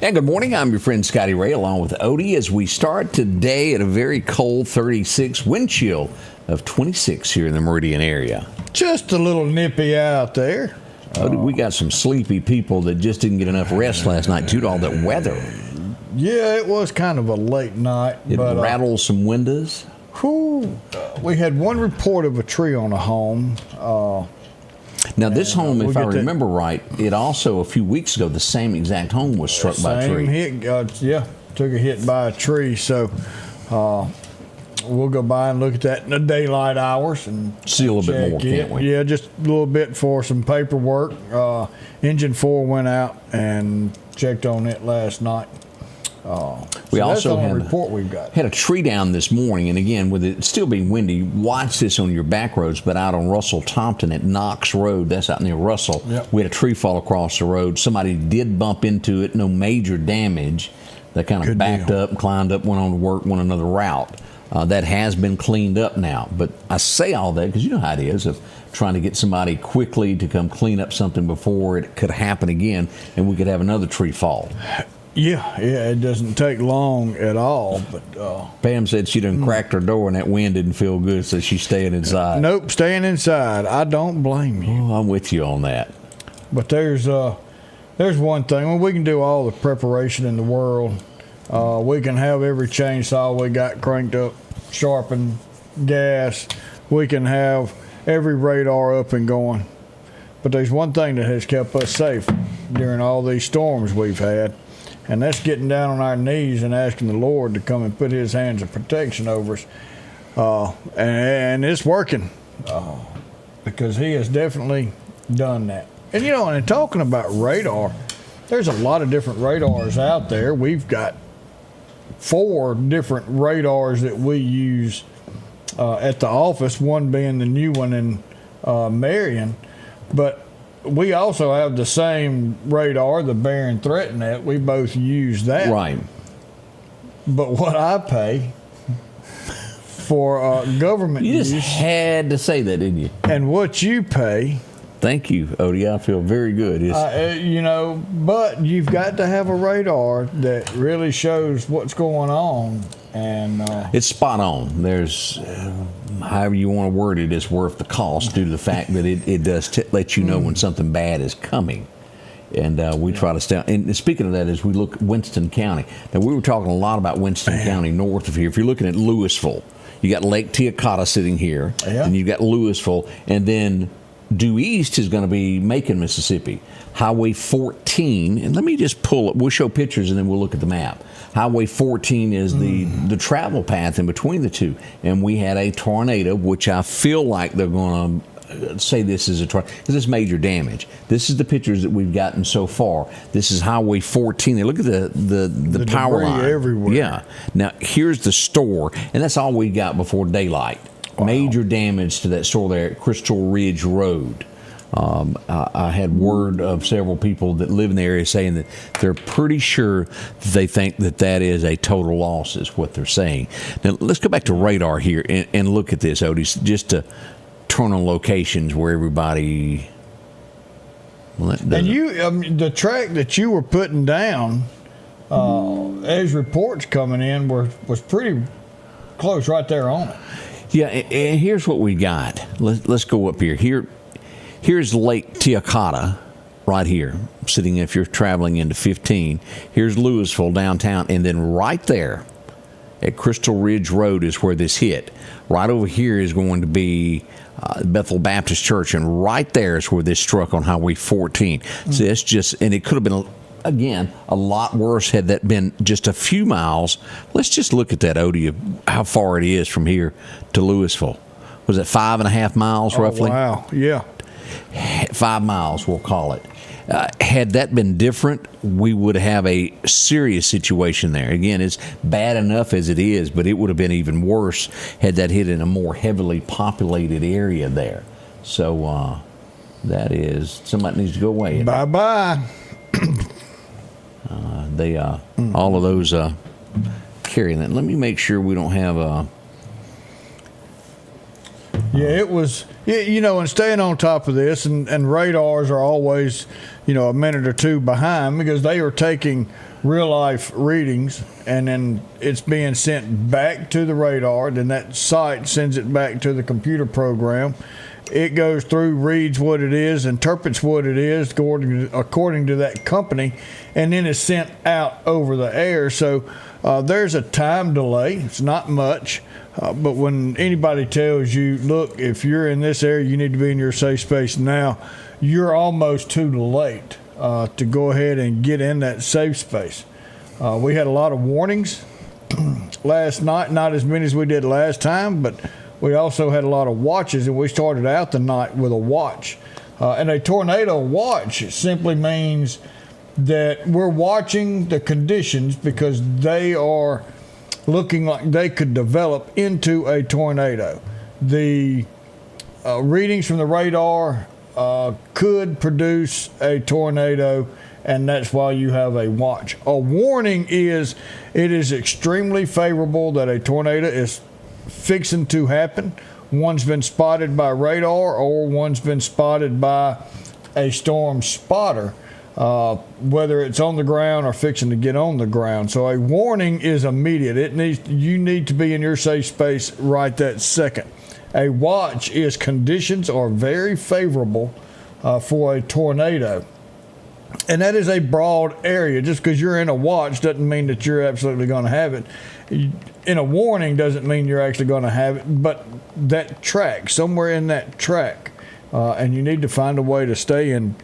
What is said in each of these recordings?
And good morning, I'm your friend Scotty Ray along with Odie as we start today at a very cold 36, wind chill of 26 here in the Meridian area. Just a little nippy out there. Odie, we got some sleepy people that just didn't get enough rest last night due to all that weather. Yeah, it was kind of a late night. It rattled some windows. We had one report of a tree on a home. Now, this home, if I remember right, it also, a few weeks ago, the same exact home was struck by a tree. Took a hit by a tree. So we'll go by and look at that in the daylight hours and see a little bit more, can't we? Yeah, just a little bit for some paperwork. Engine 4 went out and checked on it last night. We also had a report we've got. Had a tree down this morning, and again, with it still being windy, watch this on your back roads, but out on Russell Tompton at Knox Road, that's out near Russell, we had a tree fall across the road. Somebody did bump into it, no major damage. They kind of backed up, climbed up, went on to work, went another route. That has been cleaned up now. But I say all that because you know how it is of trying to get somebody quickly to come clean up something before it could happen again, and we could have another tree fall. Yeah, it doesn't take long at all. But Pam said she done cracked her door and that wind didn't feel good, so she's staying inside. Nope, staying inside. I don't blame you. Oh, I'm with you on that. But there's one thing. When we can do all the preparation in the world, we can have every chainsaw we got cranked up, sharpened, gas. We can have every radar up and going. But there's one thing that has kept us safe during all these storms we've had. And that's getting down on our knees and asking the Lord to come and put his hands of protection over us. And it's working because he has definitely done that. And, and talking about radar, there's a lot of different radars out there. We've got 4 different radars that we use at the office, one being the new one in Meridian. But we also have the same radar, the Bear and Threaten Net. We both use that. Right. But what I pay for government use. You just had to say that, didn't you? And what you pay. Thank you, Odie. I feel very good. But you've got to have a radar that really shows what's going on. And it's spot on. There's, however you want to word it, it's worth the cost due to the fact that it does let you know when something bad is coming. And we try to stay. And speaking of that, as we look at Winston County, now we were talking a lot about Winston County north of here. If you're looking at Louisville, you got Lake Etiquette sitting here, and you've got Louisville, and then due east is going to be Macon, Mississippi. Highway 14, and let me just pull it. We'll show pictures and then we'll look at the map. Highway 14 is the travel path in between the two. And we had a tornado, which I feel like they're going to say this is a tornado, because it's major damage. This is the pictures that we've gotten so far. This is Highway 14. Look at the power line. Everywhere. Yeah. Now, here's the store, and that's all we got before daylight. Wow. Major damage to that store there at Crystal Ridge Road. I had word of several people that live in the area saying that they're pretty sure they think that is a total loss, is what they're saying. Now, let's go back to radar here and look at this, Odie, just to turn on locations where everybody... Well, and the track that you were putting down, as reports coming in, was pretty close right there on it. Yeah, and here's what we got. Let's go up here. Here's Lake Etiquette right here, sitting if you're traveling into 15. Here's Louisville downtown, and then right there at Crystal Ridge Road is where this hit. Right over here is going to be Bethel Baptist Church, and right there is where this struck on Highway 14. So it's just, and it could have been, again, a lot worse had that been just a few miles. Let's just look at that, Odie, of how far it is from here to Louisville. was it 5.5 miles roughly? Wow, yeah. 5 miles, we'll call it. Had that been different, we would have a serious situation there. Again, it's bad enough as it is, but it would have been even worse had that hit in a more heavily populated area there. So that is, somebody needs to go away. Bye-bye. All of those carrying that. Let me make sure we don't have Yeah, it was, and staying on top of this, and radars are always, a minute or two behind because they are taking real life readings and then it's being sent back to the radar. Then that site sends it back to the computer program. It goes through, reads what it is, interprets what it is according to that company, and then it's sent out over the air. So there's a time delay. It's not much. But when anybody tells you, look, if you're in this area, you need to be in your safe space now, you're almost too late to go ahead and get in that safe space. We had a lot of warnings last night, not as many as we did last time, but we also had a lot of watches, and we started out the night with a watch. And a tornado watch simply means that we're watching the conditions because they are looking like they could develop into a tornado. The readings from the radar could produce a tornado, and that's why you have a watch. A warning is it is extremely favorable that a tornado is fixing to happen. One's been spotted by radar or one's been spotted by a storm spotter. Whether it's on the ground or fixing to get on the ground. So a warning is immediate. You need to be in your safe space right that second. A watch is conditions are very favorable for a tornado. And that is a broad area. Just because you're in a watch doesn't mean that you're absolutely going to have it. In a warning doesn't mean you're actually going to have it, but that track, somewhere in that track, and you need to find a way to stay in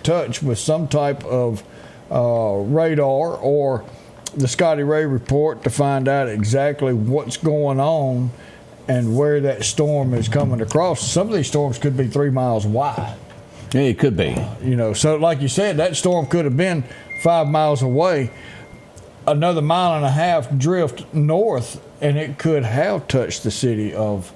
touch with some type of radar or the Scotty Ray Report to find out exactly what's going on and where that storm is coming across. Some of these storms could be 3 miles wide. Yeah, it could be. So like you said, that storm could have been 5 miles away, another 1.5 miles drift north, and it could have touched the city of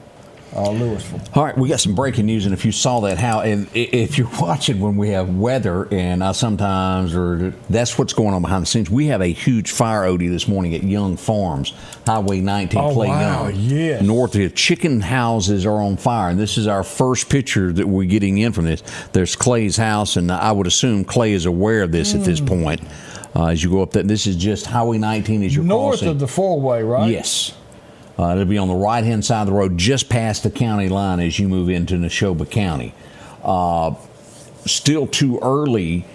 Louisville. All right, we got some breaking news, and if you saw that, and if you're watching when we have weather, and that's what's going on behind the scenes. We have a huge fire, Odie, this morning at Young Farms, Highway 19, Clay Young. Yes. North of chicken houses are on fire, and this is our first picture that we're getting in from this. There's Clay's house, and I would assume Clay is aware of this at this point. As you go up that, this is just Highway 19 as you're north crossing. of the four-way, right? Yes. It'll be on the right-hand side of the road, just past the county line as you move into Neshoba County. Still too early,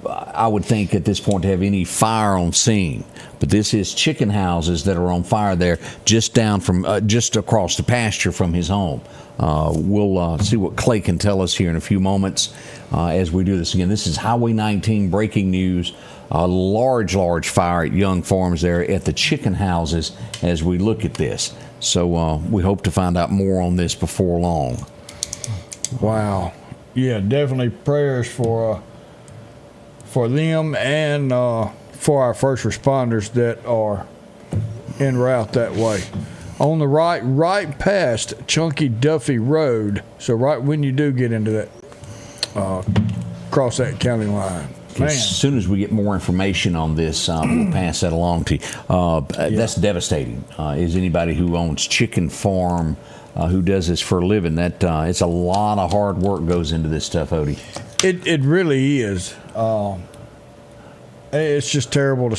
I would think, at this point to have any fire on scene. But this is chicken houses that are on fire there, just down from, just across the pasture from his home. We'll see what Clay can tell us here in a few moments as we do this again. This is Highway 19 breaking news. A large fire at Young Farms there at the chicken houses as we look at this. So we hope to find out more on this before long. Wow. Yeah, definitely prayers for them and for our first responders that are en route that way. On the right past Chunky Duffy Road. So right when you do get into that, cross that county line. Man. As soon as we get more information on this, we'll pass that along to you. That's devastating. Is anybody who owns chicken farm, who does this for a living, that it's a lot of hard work goes into this stuff, Odie. It really is. It's just terrible to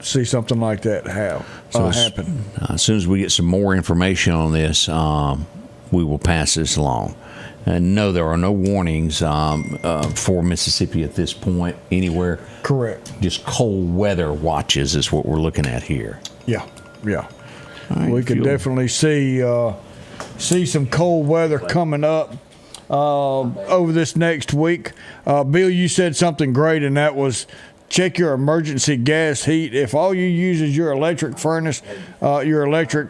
see something like that happen. As soon as we get some more information on this, we will pass this along. And no, there are no warnings for Mississippi at this point anywhere. Correct. Just cold weather watches is what we're looking at here. Yeah. Right, we could definitely see some cold weather coming up over this next week. Bill, you said something great, and that was check your emergency gas heat. If all you use is your electric furnace, your electric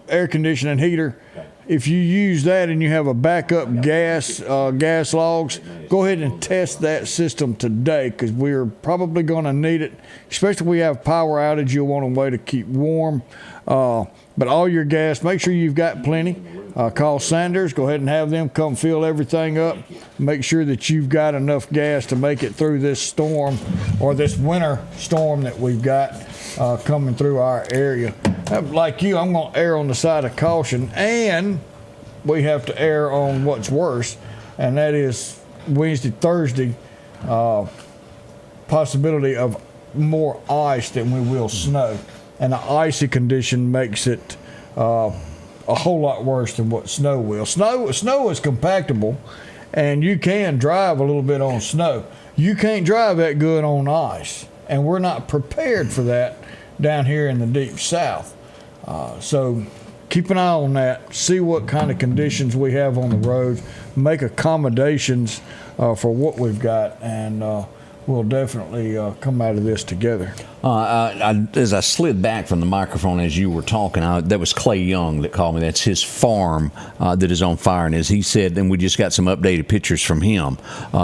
air conditioning heater, if you use that and you have a backup gas logs, go ahead and test that system today, because we're probably going to need it, especially if we have power outage. You'll want a way to keep warm. But all your gas, make sure you've got plenty. Call Sanders. Go ahead and have them come fill everything up. Make sure that you've got enough gas to make it through this storm, or this winter storm that we've got coming through our area. Like you, I'm going to err on the side of caution, and we have to err on what's worse, and that is Wednesday, Thursday, possibility of more ice than we will snow. And the icy condition makes it a whole lot worse than what snow will. Snow is compactable, and you can drive a little bit on snow. You can't drive that good on ice, and we're not prepared for that down here in the deep south. So keep an eye on that. See what kind of conditions we have on the roads. Make accommodations for what we've got, and we'll definitely come out of this together. As I slid back from the microphone as you were talking, that was Clay Young that called me. That's his farm that is on fire. And as he said, and we just got some updated pictures from him.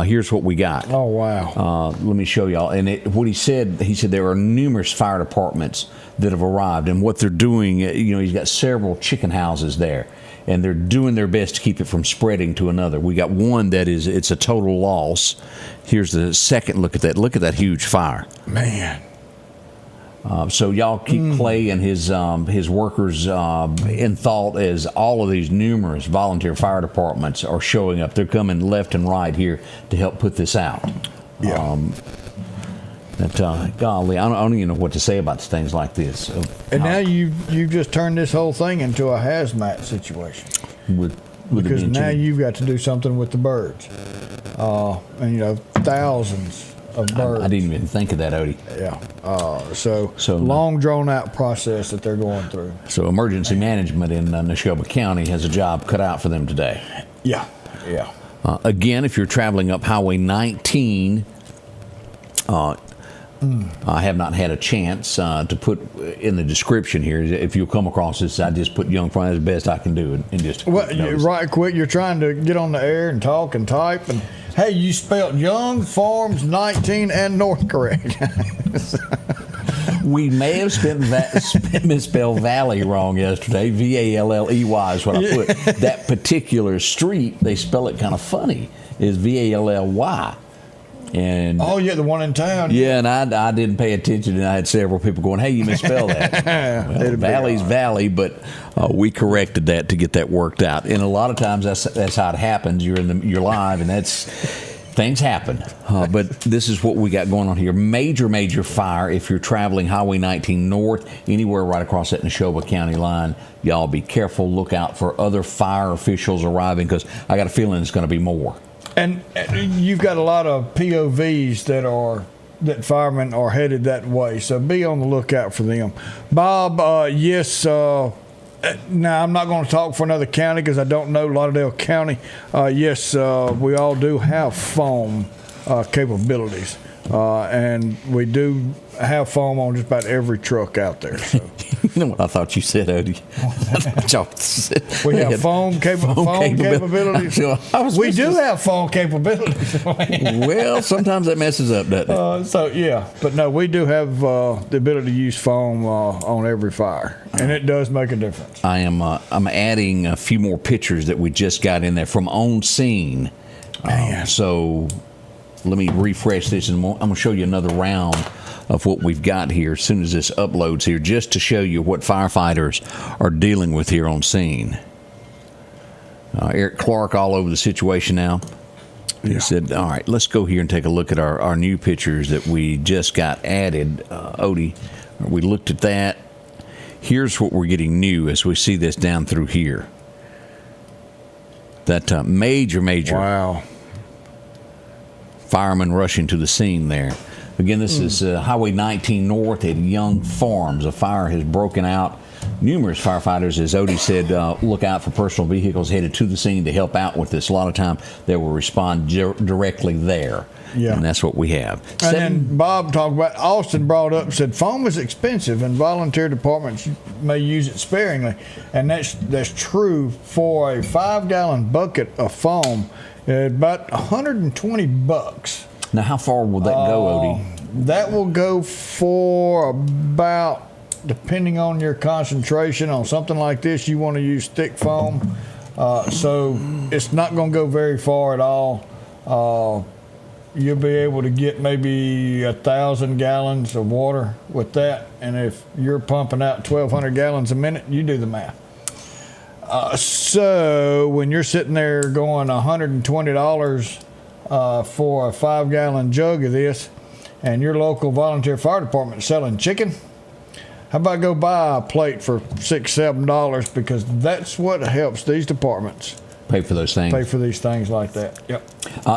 Here's what we got. Oh, wow. Let me show y'all. And what he said there are numerous fire departments that have arrived. And what they're doing, he's got several chicken houses there. And they're doing their best to keep it from spreading to another. We got one it's a total loss. Here's the second look at that. Look at that huge fire. Man. So y'all keep Clay and his workers in thought, as all of these numerous volunteer fire departments are showing up. They're coming left and right here to help put this out. Yeah. Golly, I don't even know what to say about things like this. And now you've just turned this whole thing into a hazmat situation. Because now you've got to do something with the birds. And thousands of birds. I didn't even think of that, Odie. Yeah. So long drawn out process that they're going through. So emergency management in Neshoba County has a job cut out for them today. Yeah. Again, if you're traveling up Highway 19, I have not had a chance to put in the description here. If you'll come across this, I just put Young Farms as best I can do, and just right quick. You're trying to get on the air and talk and type, and hey, you spelled Young Farms 19 and North correct. We may have misspelled Valley wrong yesterday. Valley is what I put. That particular street, they spell it kind of funny. Is Vally. And the one in town. Yeah, and I didn't pay attention, and I had several people going, "Hey, you misspelled that." Well, Valley's Valley, but we corrected that to get that worked out. And a lot of times that's how it happens. You're live, and things happen. But this is what we got going on here. Major fire. If you're traveling Highway 19 north, anywhere right across that Neshoba County line, y'all be careful. Look out for other fire officials arriving, because I got a feeling it's going to be more. And you've got a lot of POVs that firemen are headed that way, so be on the lookout for them. Bob, yes. Now I'm not going to talk for another county because I don't know Lauderdale County. Yes, we all do have foam capabilities, and we do have foam on just about every truck out there. So. You know what I thought you said, Odie? We have foam capabilities. We do have foam capabilities. Well, sometimes that messes up, doesn't it? But no, we do have the ability to use foam on every fire, and it does make a difference. I'm adding a few more pictures that we just got in there from on scene. So let me refresh this, and I'm going to show you another round of what we've got here as soon as this uploads here, just to show you what firefighters are dealing with here on scene. Eric Clark all over the situation now. He said, all right, let's go here and take a look at our new pictures that we just got added. Odie, we looked at that. Here's what we're getting new as we see this down through here. That major wow. firemen rushing to the scene there. Again, this is Highway 19 north at Young Farms. A fire has broken out numerous firefighters, as Odie said, look out for personal vehicles headed to the scene to help out with this. A lot of time they will respond directly there. Yeah. And that's what we have. And then Bob talked about, Austin brought up, said foam is expensive and volunteer departments may use it sparingly. And that's true. For a 5-gallon bucket of foam, about $120. Now, how far will that go, Odie? That will go for about, depending on your concentration on something like this, you want to use thick foam. So it's not going to go very far at all. You'll be able to get maybe 1,000 gallons of water with that. And if you're pumping out 1,200 gallons a minute, you do the math. So when you're sitting there going $120 for a 5-gallon jug of this, and your local volunteer fire department is selling chicken, how about go buy a plate for $6-7, because that's what helps these departments pay for those things. Pay for these things like that. Yep.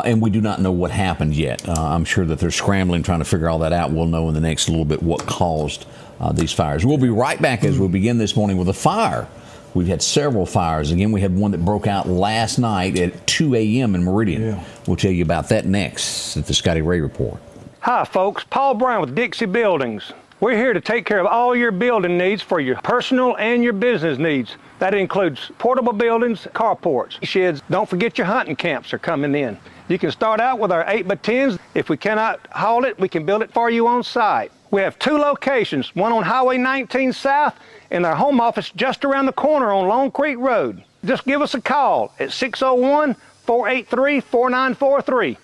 And we do not know what happened yet. I'm sure that they're scrambling, trying to figure all that out. We'll know in the next little bit what caused these fires. We'll be right back as we begin this morning with a fire. We've had several fires. Again, we had one that broke out last night at 2 a.m. in Meridian. Yeah. We'll tell you about that next at the Scotty Ray Report. Hi, folks. Paul Brown with Dixie Buildings. We're here to take care of all your building needs for your personal and your business needs. That includes portable buildings, carports, sheds. Don't forget your hunting camps are coming in. You can start out with our 8x10s. If we cannot haul it, we can build it for you on site. We have 2 locations, one on Highway 19 South and our home office just around the corner on Long Creek Road. Just give us a call at 601-483-4943.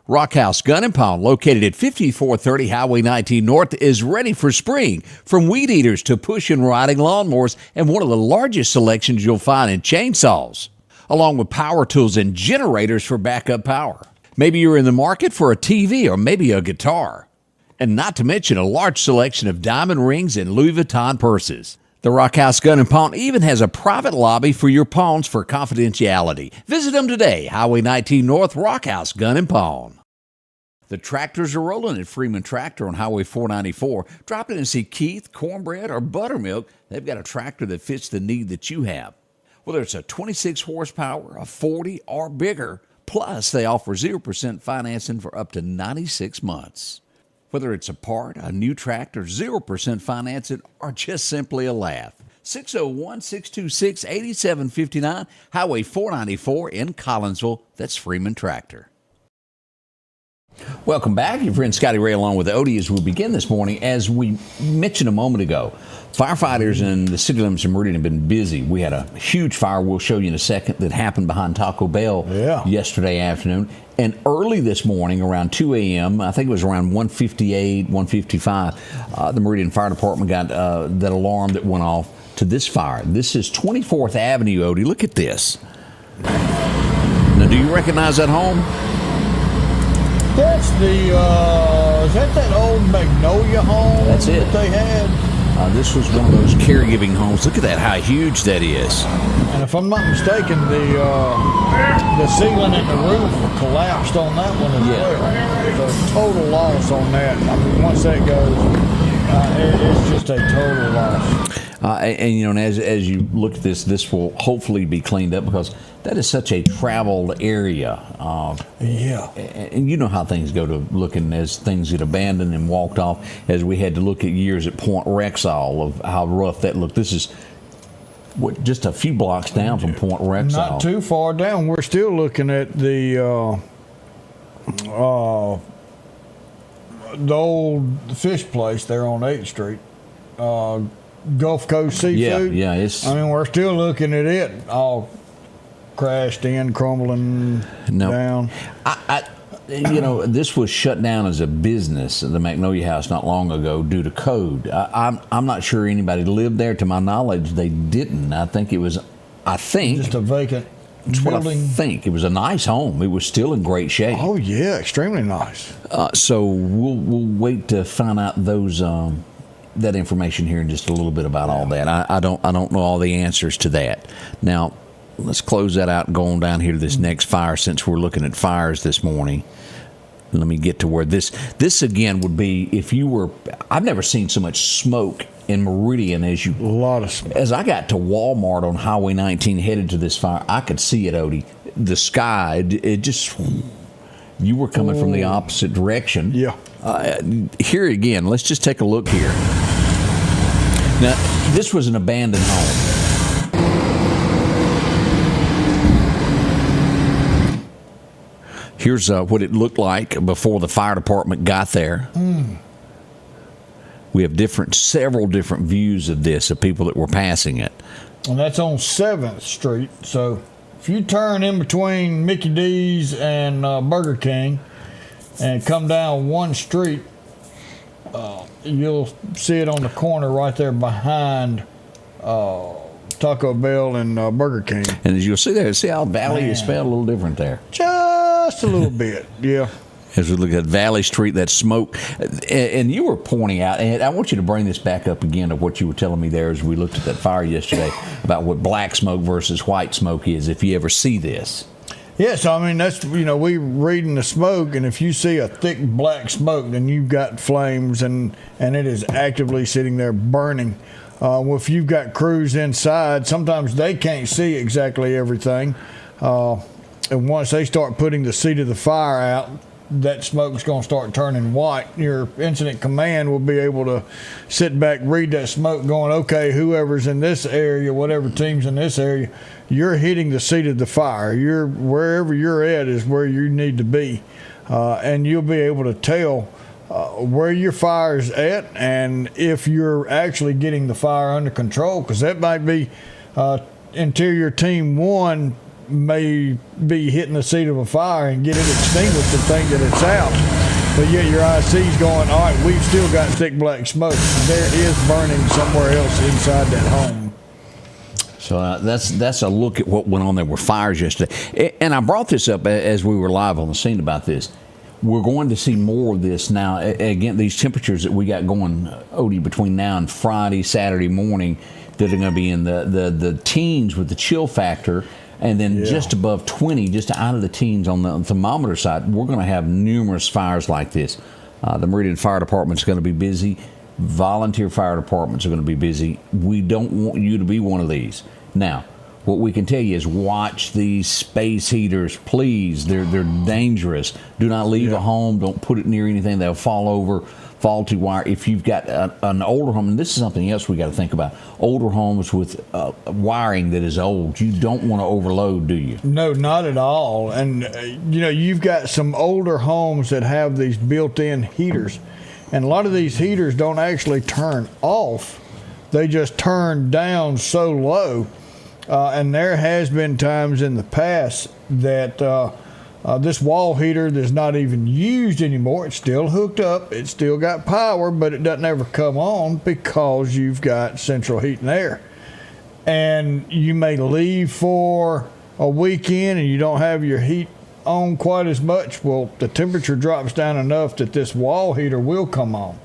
Rockhouse Gun and Pawn, located at 5430 Highway 19 North, is ready for spring. From weed eaters to push and riding lawnmowers, and one of the largest selections you'll find in chainsaws, along with power tools and generators for backup power. Maybe you're in the market for a TV or maybe a guitar. And not to mention a large selection of diamond rings and Louis Vuitton purses. The Rockhouse Gun and Pawn even has a private lobby for your pawns for confidentiality. Visit them today, Highway 19 North, Rockhouse Gun and Pawn. The tractors are rolling at Freeman Tractor on Highway 494. Drop in and see Keith, Cornbread, or Buttermilk. They've got a tractor that fits the need that you have. Whether it's a 26 horsepower, a 40, or bigger. Plus, they offer 0% financing for up to 96 months. Whether it's a part, a new tractor, 0% financing, or just simply a laugh. 601-626-8759, Highway 494 in Collinsville. That's Freeman Tractor. Welcome back. Your friend Scotty Ray along with Odie as we begin this morning. As we mentioned a moment ago, firefighters in the city limits of Meridian have been busy. We had a huge fire we'll show you in a second that happened behind Taco Bell yesterday afternoon. And early this morning around 2 a.m., I think it was around 1:58, 1:55, the Meridian Fire Department got that alarm that went off to this fire. This is 24th Avenue, Odie. Look at this. Now, do you recognize that home? That's the, is that old Magnolia home? That's it. That they had? This was one of those caregiving homes. Look at that, how huge that is. And if I'm not mistaken, the ceiling and the roof collapsed on that one as well. So total loss on that. I mean, once that goes, it's just a total loss. And you know, and as you look at this will hopefully be cleaned up because that is such a traveled area. And you know how things go to looking as things get abandoned and walked off. As we had to look at years at Point Rexall of how rough that looked. This is just a few blocks down from Point Rexall. Not too far down. We're still looking at the old fish place there on 8th Street. Gulf Coast Seafood. Yeah, I mean, we're still looking at it all crashed in, crumbling down. You know, this was shut down as a business, the Magnolia House, not long ago due to code. I'm not sure anybody lived there. To my knowledge, they didn't. I think just a vacant building. I think it was a nice home. It was still in great shape. Oh yeah, extremely nice. So we'll wait to find out those. That information here in just a little bit about all that. I don't know all the answers to that. Now, let's close that out and go on down here to this next fire since we're looking at fires this morning. Let me get to where this again would be if you were. I've never seen so much smoke in Meridian As I got to Walmart on Highway 19 headed to this fire, I could see it, Odie. The sky, it just, you were coming from the opposite direction. Yeah. Here again, let's just take a look here. Now, this was an abandoned home. Here's what it looked like before the fire department got there. We have several different views of this, of people that were passing it. And that's on 7th Street. So if you turn in between Mickey D's and Burger King and come down one street, you'll see it on the corner right there behind Taco Bell and Burger King. And as you'll see there, see how Valley is spelled a little different there. Just a little bit, yeah. As we look at Valley Street, that smoke, and you were pointing out, and I want you to bring this back up again of what you were telling me there as we looked at that fire yesterday about what black smoke versus white smoke is, if you ever see this. Yes, I mean, that's, we reading the smoke, and if you see a thick black smoke, then you've got flames, and it is actively sitting there burning. Well, if you've got crews inside, sometimes they can't see exactly everything. And once they start putting the seat of the fire out, that smoke's going to start turning white. Your incident command will be able to sit back, read that smoke, going, okay, whoever's in this area, whatever team's in this area, you're hitting the seat of the fire. Wherever you're at is where you need to be. And you'll be able to tell where your fire's at and if you're actually getting the fire under control, because that might be Interior Team 1 may be hitting the seat of a fire and get it extinguished and think that it's out. But yet your IC's going, all right, we've still got thick black smoke. There is burning somewhere else inside that home. So that's a look at what went on there with fires yesterday. And I brought this up as we were live on the scene about this. We're going to see more of this now. Again, these temperatures that we got going, Odie, between now and Friday, Saturday morning, that are going to be in the teens with the chill factor. And then just above 20, just out of the teens on the thermometer side, we're going to have numerous fires like this. The Meridian Fire Department's going to be busy. Volunteer fire departments are going to be busy. We don't want you to be one of these. Now, what we can tell you is watch these space heaters, please. They're dangerous. Do not leave a home. Don't put it near anything. They'll fall over. Faulty wire. If you've got an older home, and this is something else we got to think about, older homes with wiring that is old, you don't want to overload, do you? No, not at all. And you've got some older homes that have these built-in heaters, and a lot of these heaters don't actually turn off. They just turn down so low, and there has been times in the past that this wall heater that's not even used anymore, it's still hooked up, it's still got power, but it doesn't ever come on because you've got central heat and air. And you may leave for a weekend and you don't have your heat on quite as much. Well, the temperature drops down enough that this wall heater will come on.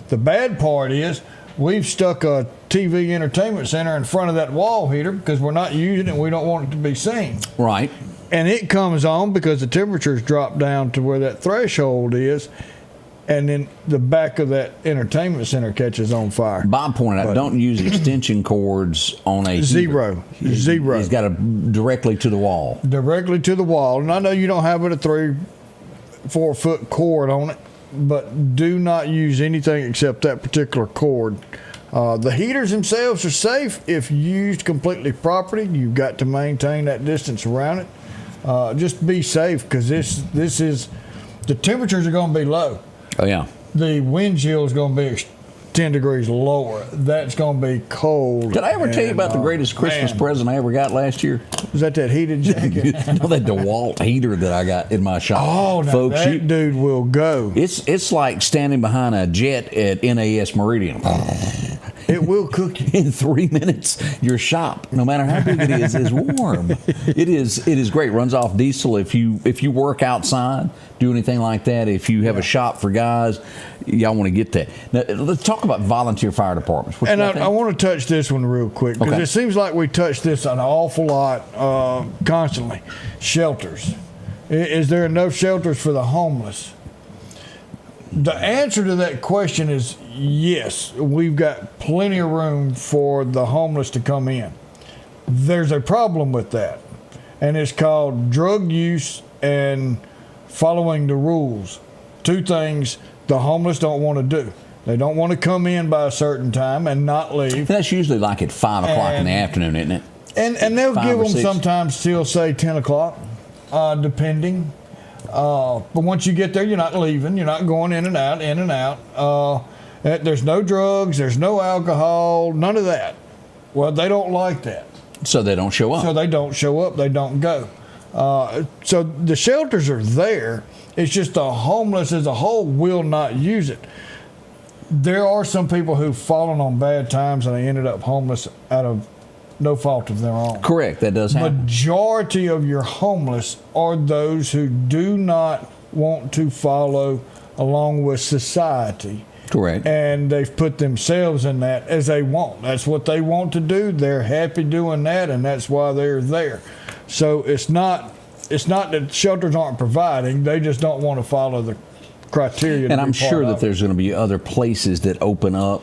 The bad part is we've stuck a TV entertainment center in front of that wall heater because we're not using it and we don't want it to be seen. Right. And it comes on because the temperatures drop down to where that threshold is, and then the back of that entertainment center catches on fire. Bob pointed out, don't use extension cords on a Zero. He's got it directly to the wall. Directly to the wall. And I know you don't have a 3-4 foot cord on it, but do not use anything except that particular cord. The heaters themselves are safe if used completely properly. You've got to maintain that distance around it. Just be safe, because this is, the temperatures are going to be low. Oh yeah. The wind chill is going to be 10 degrees lower. That's going to be cold. Did I ever tell you about the greatest Christmas present I ever got last year? Was that heated jacket? No, that DeWalt heater that I got in my shop. Oh, now folks, that dude will go. It's like standing behind a jet at NAS Meridian. It will cook you. In 3 minutes, your shop, no matter how big it is warm. It is great. Runs off diesel. If you work outside, do anything like that, if you have a shop for guys, y'all want to get that. Now, let's talk about volunteer fire departments. And I want to touch this one real quick, because it seems like we touch this an awful lot constantly. Shelters. Is there enough shelters for the homeless? The answer to that question is yes, we've got plenty of room for the homeless to come in. There's a problem with that, and it's called drug use and following the rules. Two things the homeless don't want to do. They don't want to come in by a certain time and not leave. That's usually like at 5 o'clock in the afternoon, isn't it? And they'll 5 give or them 6. sometimes till, say, 10 o'clock, depending. But once you get there, you're not leaving. You're not going in and out, in and out. There's no drugs. There's no alcohol. None of that. Well, they don't like that. So they don't show up. So they don't show up. They don't go. So the shelters are there. It's just the homeless as a whole will not use it. There are some people who've fallen on bad times and they ended up homeless out of no fault of their own. Correct. That does happen. Majority of your homeless are those who do not want to follow along with society. Correct. And they've put themselves in that as they want. That's what they want to do. They're happy doing that, and that's why they're there. So it's not that shelters aren't providing. They just don't want to follow the criteria. And I'm sure that there's going to be other places that open up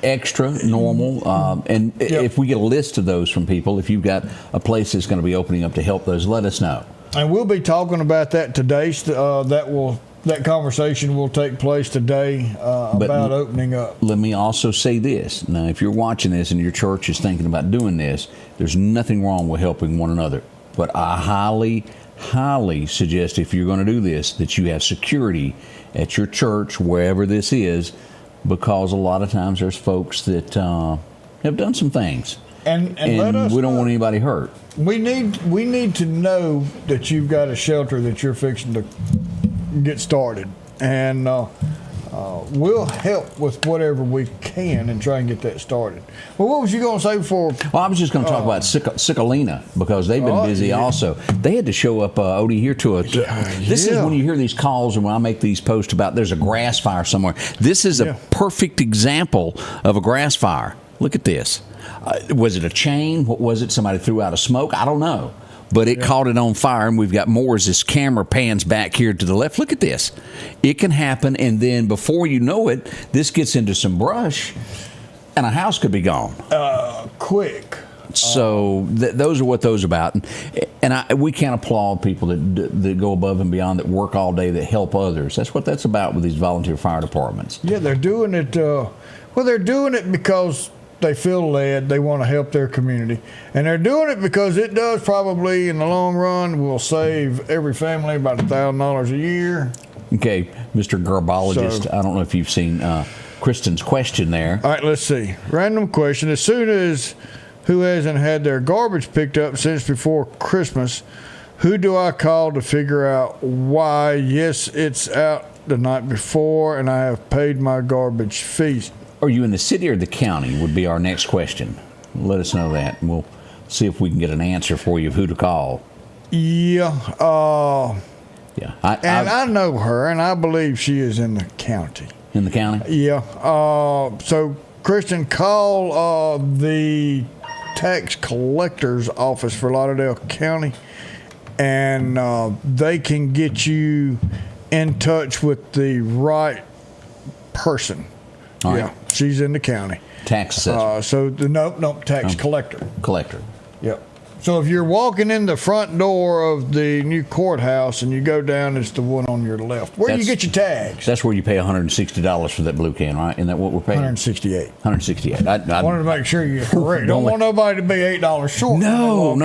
extra normal. And if we get a list of those from people, if you've got a place that's going to be opening up to help those, let us know. And we'll be talking about that today. That conversation will take place today about opening up. Let me also say this. Now, if you're watching this and your church is thinking about doing this, there's nothing wrong with helping one another. But I highly, highly suggest if you're going to do this, that you have security at your church, wherever this is, because a lot of times there's folks that have done some things. And let us we don't know. want anybody hurt. We need to know that you've got a shelter that you're fixing to get started, and we'll help with whatever we can and try and get that started. Well, what was you going to say before? Well, I was just going to talk about Sicolina, because they've been busy also. They had to show up, Odie, here to this is when you hear these calls and when I make these posts about there's a grass fire somewhere. This is a perfect example of a grass fire. Look at this. Was it a chain? What was it? Somebody threw out a smoke? I don't know. But it caught it on fire, and we've got more as this camera pans back here to the left. Look at this. It can happen, and then before you know it, this gets into some brush, and a house could be gone. Quick. So those are what those are about. And we can't applaud people that go above and beyond, that work all day, that help others. That's what that's about with these volunteer fire departments. Yeah, they're doing it. They're doing it because they feel led. They want to help their community, and they're doing it because it does probably, in the long run, will save every family about $1,000 a year. Okay, Mr. Garbologist, I don't know if you've seen Kristen's question there. All right, let's see. Random question. As soon as who hasn't had their garbage picked up since before Christmas, who do I call to figure out why? Yes, it's out the night before, and I have paid my garbage fees. Are you in the city or the county would be our next question. Let us know that, and we'll see if we can get an answer for you of who to call. Yeah. I know her, and I believe she is in the county. In the county? Yeah. So, Kristen, call the tax collector's office for Lauderdale County, and they can get you in touch with the right person. All right. Yeah, she's in the county. Tax assessor. Tax collector. Collector. Yep. So if you're walking in the front door of the new courthouse and you go down, it's the one on your left. Where do you get your tags? That's where you pay $160 for that blue can, right? Isn't that what we're paying? $168. $168. I wanted to make sure you're correct. Don't want nobody to be $8 short. No.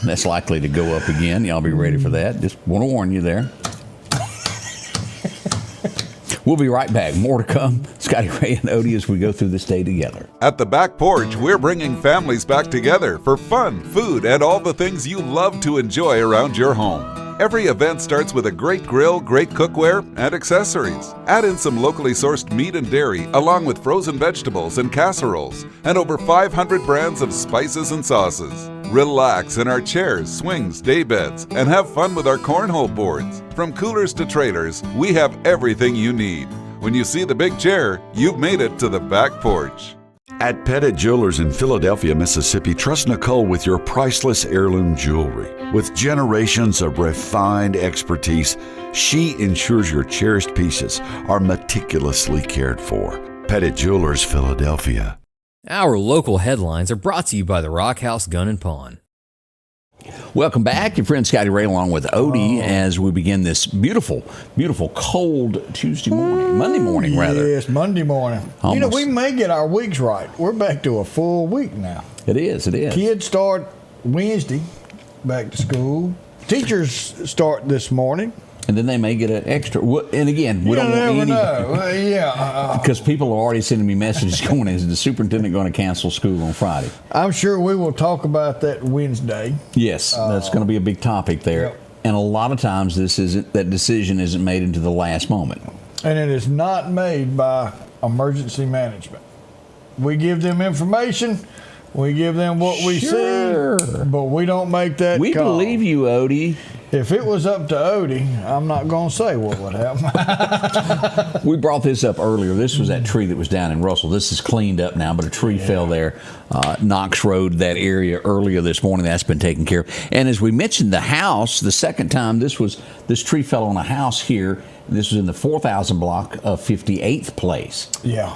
That's likely to go up again. Y'all be ready for that. Just want to warn you there. We'll be right back. More to come. Scotty Ray and Odie as we go through this day together. At the Back Porch, we're bringing families back together for fun, food, and all the things you love to enjoy around your home. Every event starts with a great grill, great cookware, and accessories. Add in some locally sourced meat and dairy, along with frozen vegetables and casseroles, and over 500 brands of spices and sauces. Relax in our chairs, swings, day beds, and have fun with our cornhole boards. From coolers to trailers, we have everything you need. When you see the big chair, you've made it to the Back Porch. At Pettit Jewelers in Philadelphia, Mississippi, trust Nicole with your priceless heirloom jewelry. With generations of refined expertise, she ensures your cherished pieces are meticulously cared for. Pettit Jewelers, Philadelphia. Our local headlines are brought to you by the Rock House Gun and Pawn. Welcome back. Your friend Scotty Ray along with Odie as we begin this beautiful, beautiful cold Monday morning rather. Yes, Monday morning. Almost. We may get our weeks right. We're back to a full week now. It is. Kids start Wednesday back to school. Teachers start this morning. And then they may get an extra. And again, we don't want any. Yeah. Because people are already sending me messages going, is the superintendent going to cancel school on Friday? I'm sure we will talk about that Wednesday. Yes, that's going to be a big topic there. Yep. And a lot of times that decision isn't made into the last moment. And it is not made by emergency management. We give them information. We give them what we see, but we don't make that We call. believe you, Odie. If it was up to Odie, I'm not going to say what would happen. We brought this up earlier. This was that tree that was down in Russell. This is cleaned up now, but a tree fell there, Knox Road, that area earlier this morning. That's been taken care of. And as we mentioned, the house, the second time this tree fell on a house here. This was in the 4,000 block of 58th Place. Yeah.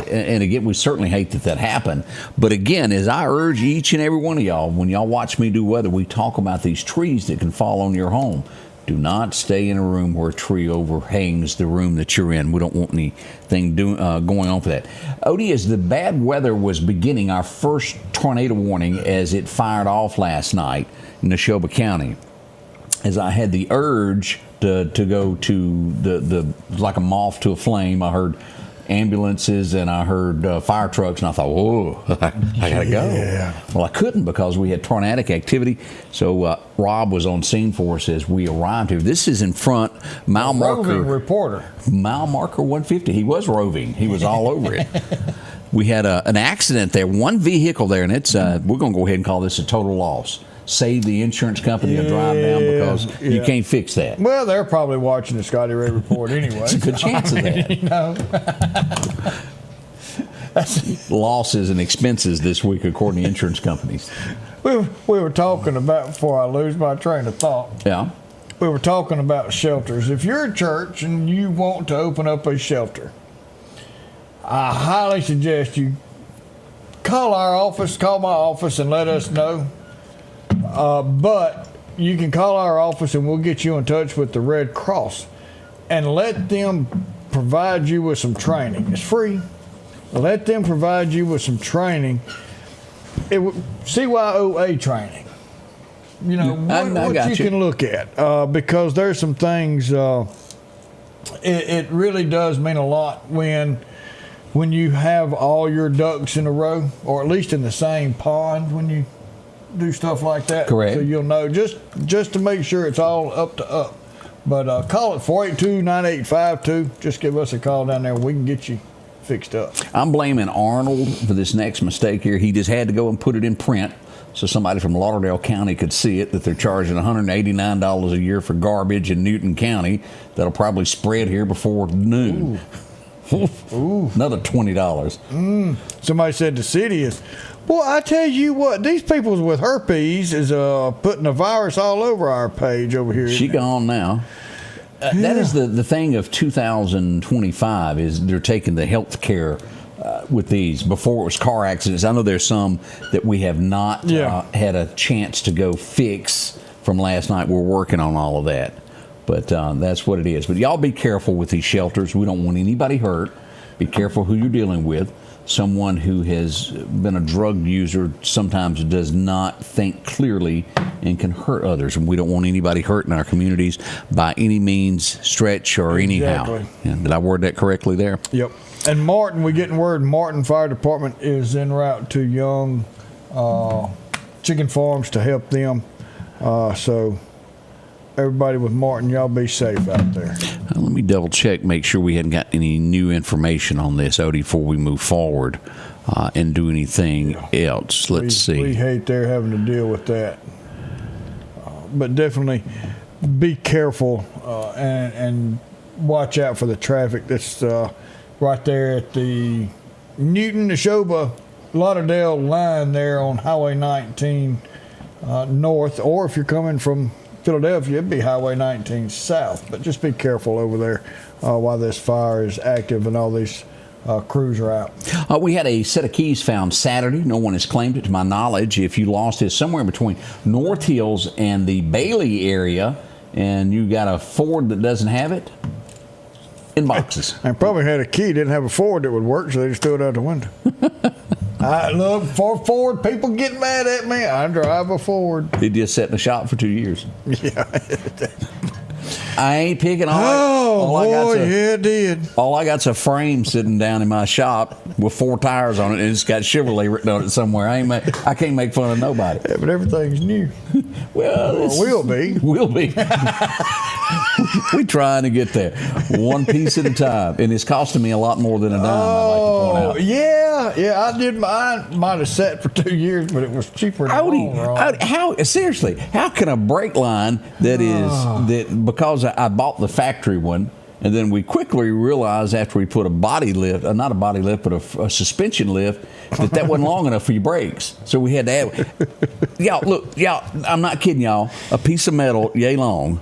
And again, we certainly hate that happened. But again, as I urge each and every one of y'all, when y'all watch me do weather, we talk about these trees that can fall on your home. Do not stay in a room where a tree overhangs the room that you're in. We don't want anything going on for that. Odie, as the bad weather was beginning, our first tornado warning as it fired off last night in Neshoba County, as I had the urge to go to the like a moth to a flame. I heard ambulances and I heard fire trucks, and I thought, whoa, I gotta go. Well, I couldn't because we had tornadic activity. So Rob was on scene for us as we arrived here. This is in front mile marker reporter. Mile marker 150. He was roving. He was all over it. We had an accident there. One vehicle there, and it's we're gonna go ahead and call this a total loss. Save the insurance company a drive down because you can't fix that. Well, they're probably watching the Scotty Ray Report anyway. It's a good chance of that. You know. Losses and expenses this week, according to insurance companies. We were talking about, before I lose my train of thought, Yeah. we were talking about shelters. If you're a church and you want to open up a shelter, I highly suggest you call our office, call my office, and let us know. But you can call our office and we'll get you in touch with the Red Cross and let them provide you with some training. It's free. Let them provide you with some training. CYOA training. You know, what you can look at. Because there's some things, it really does mean a lot when you have all your ducks in a row, or at least in the same pond when you do stuff like that. Correct. So you'll know just to make sure it's all up to up. But call it 482-9852. Just give us a call down there and we can get you fixed up. I'm blaming Arnold for this next mistake here. He just had to go and put it in print so somebody from Lauderdale County could see it, that they're charging $189 a year for garbage in Newton County that'll probably spread here before noon. Ooh. Another $20. Somebody said the city is... Well, I tell you what, these people with herpes is putting a virus all over our page over here. She gone now. That is the thing of 2025 is they're taking the health care with these. Before it was car accidents. I know there's some that we have not had a chance to go fix from last night. We're working on all of that. But that's what it is. But y'all be careful with these shelters. We don't want anybody hurt. Be careful who you're dealing with. Someone who has been a drug user sometimes does not think clearly and can hurt others. And we don't want anybody hurt in our communities by any means, stretch, or anyhow. Exactly. Yeah, did I word that correctly there? Yep. And Martin, we're getting word Martin Fire Department is en route to Young chicken farms to help them. So everybody with Martin, y'all be safe out there. Let me double check, make sure we hadn't got any new information on this, Odie, before we move forward and do anything else. Let's see. We hate they're having to deal with that. But definitely be careful and watch out for the traffic that's right there at the Newton, Neshoba, Lauderdale line there on Highway 19 north, or if you're coming from Philadelphia, it'd be Highway 19 south. But just be careful over there while this fire is active and all these crews are out. We had a set of keys found Saturday. No one has claimed it to my knowledge. If you lost it somewhere between North Hills and the Bailey area, and you got a Ford that doesn't have it, in boxes. I probably had a key, didn't have a Ford that would work, so they just threw it out the window. I look for Ford. People get mad at me. I drive a Ford. It just sat in the shop for 2 years. Yeah. I ain't picking all. It did. All I got's a frame sitting down in my shop with 4 tires on it, and it's got Chevrolet written on it somewhere. I can't make fun of nobody. Yeah, but everything's new. Well, we'll be. We'll be. We're trying to get there, one piece at a time, and it's costing me a lot more than a dime. I'd like to point out. Yeah. I did mine. Might have sat for 2 years, but it was cheaper in the long run. How seriously? How can a brake line because I bought the factory one, and then we quickly realized after we put a body lift, not a body lift, but a suspension lift, that wasn't long enough for your brakes. So we had to add. Y'all, I'm not kidding y'all. A piece of metal, yay long,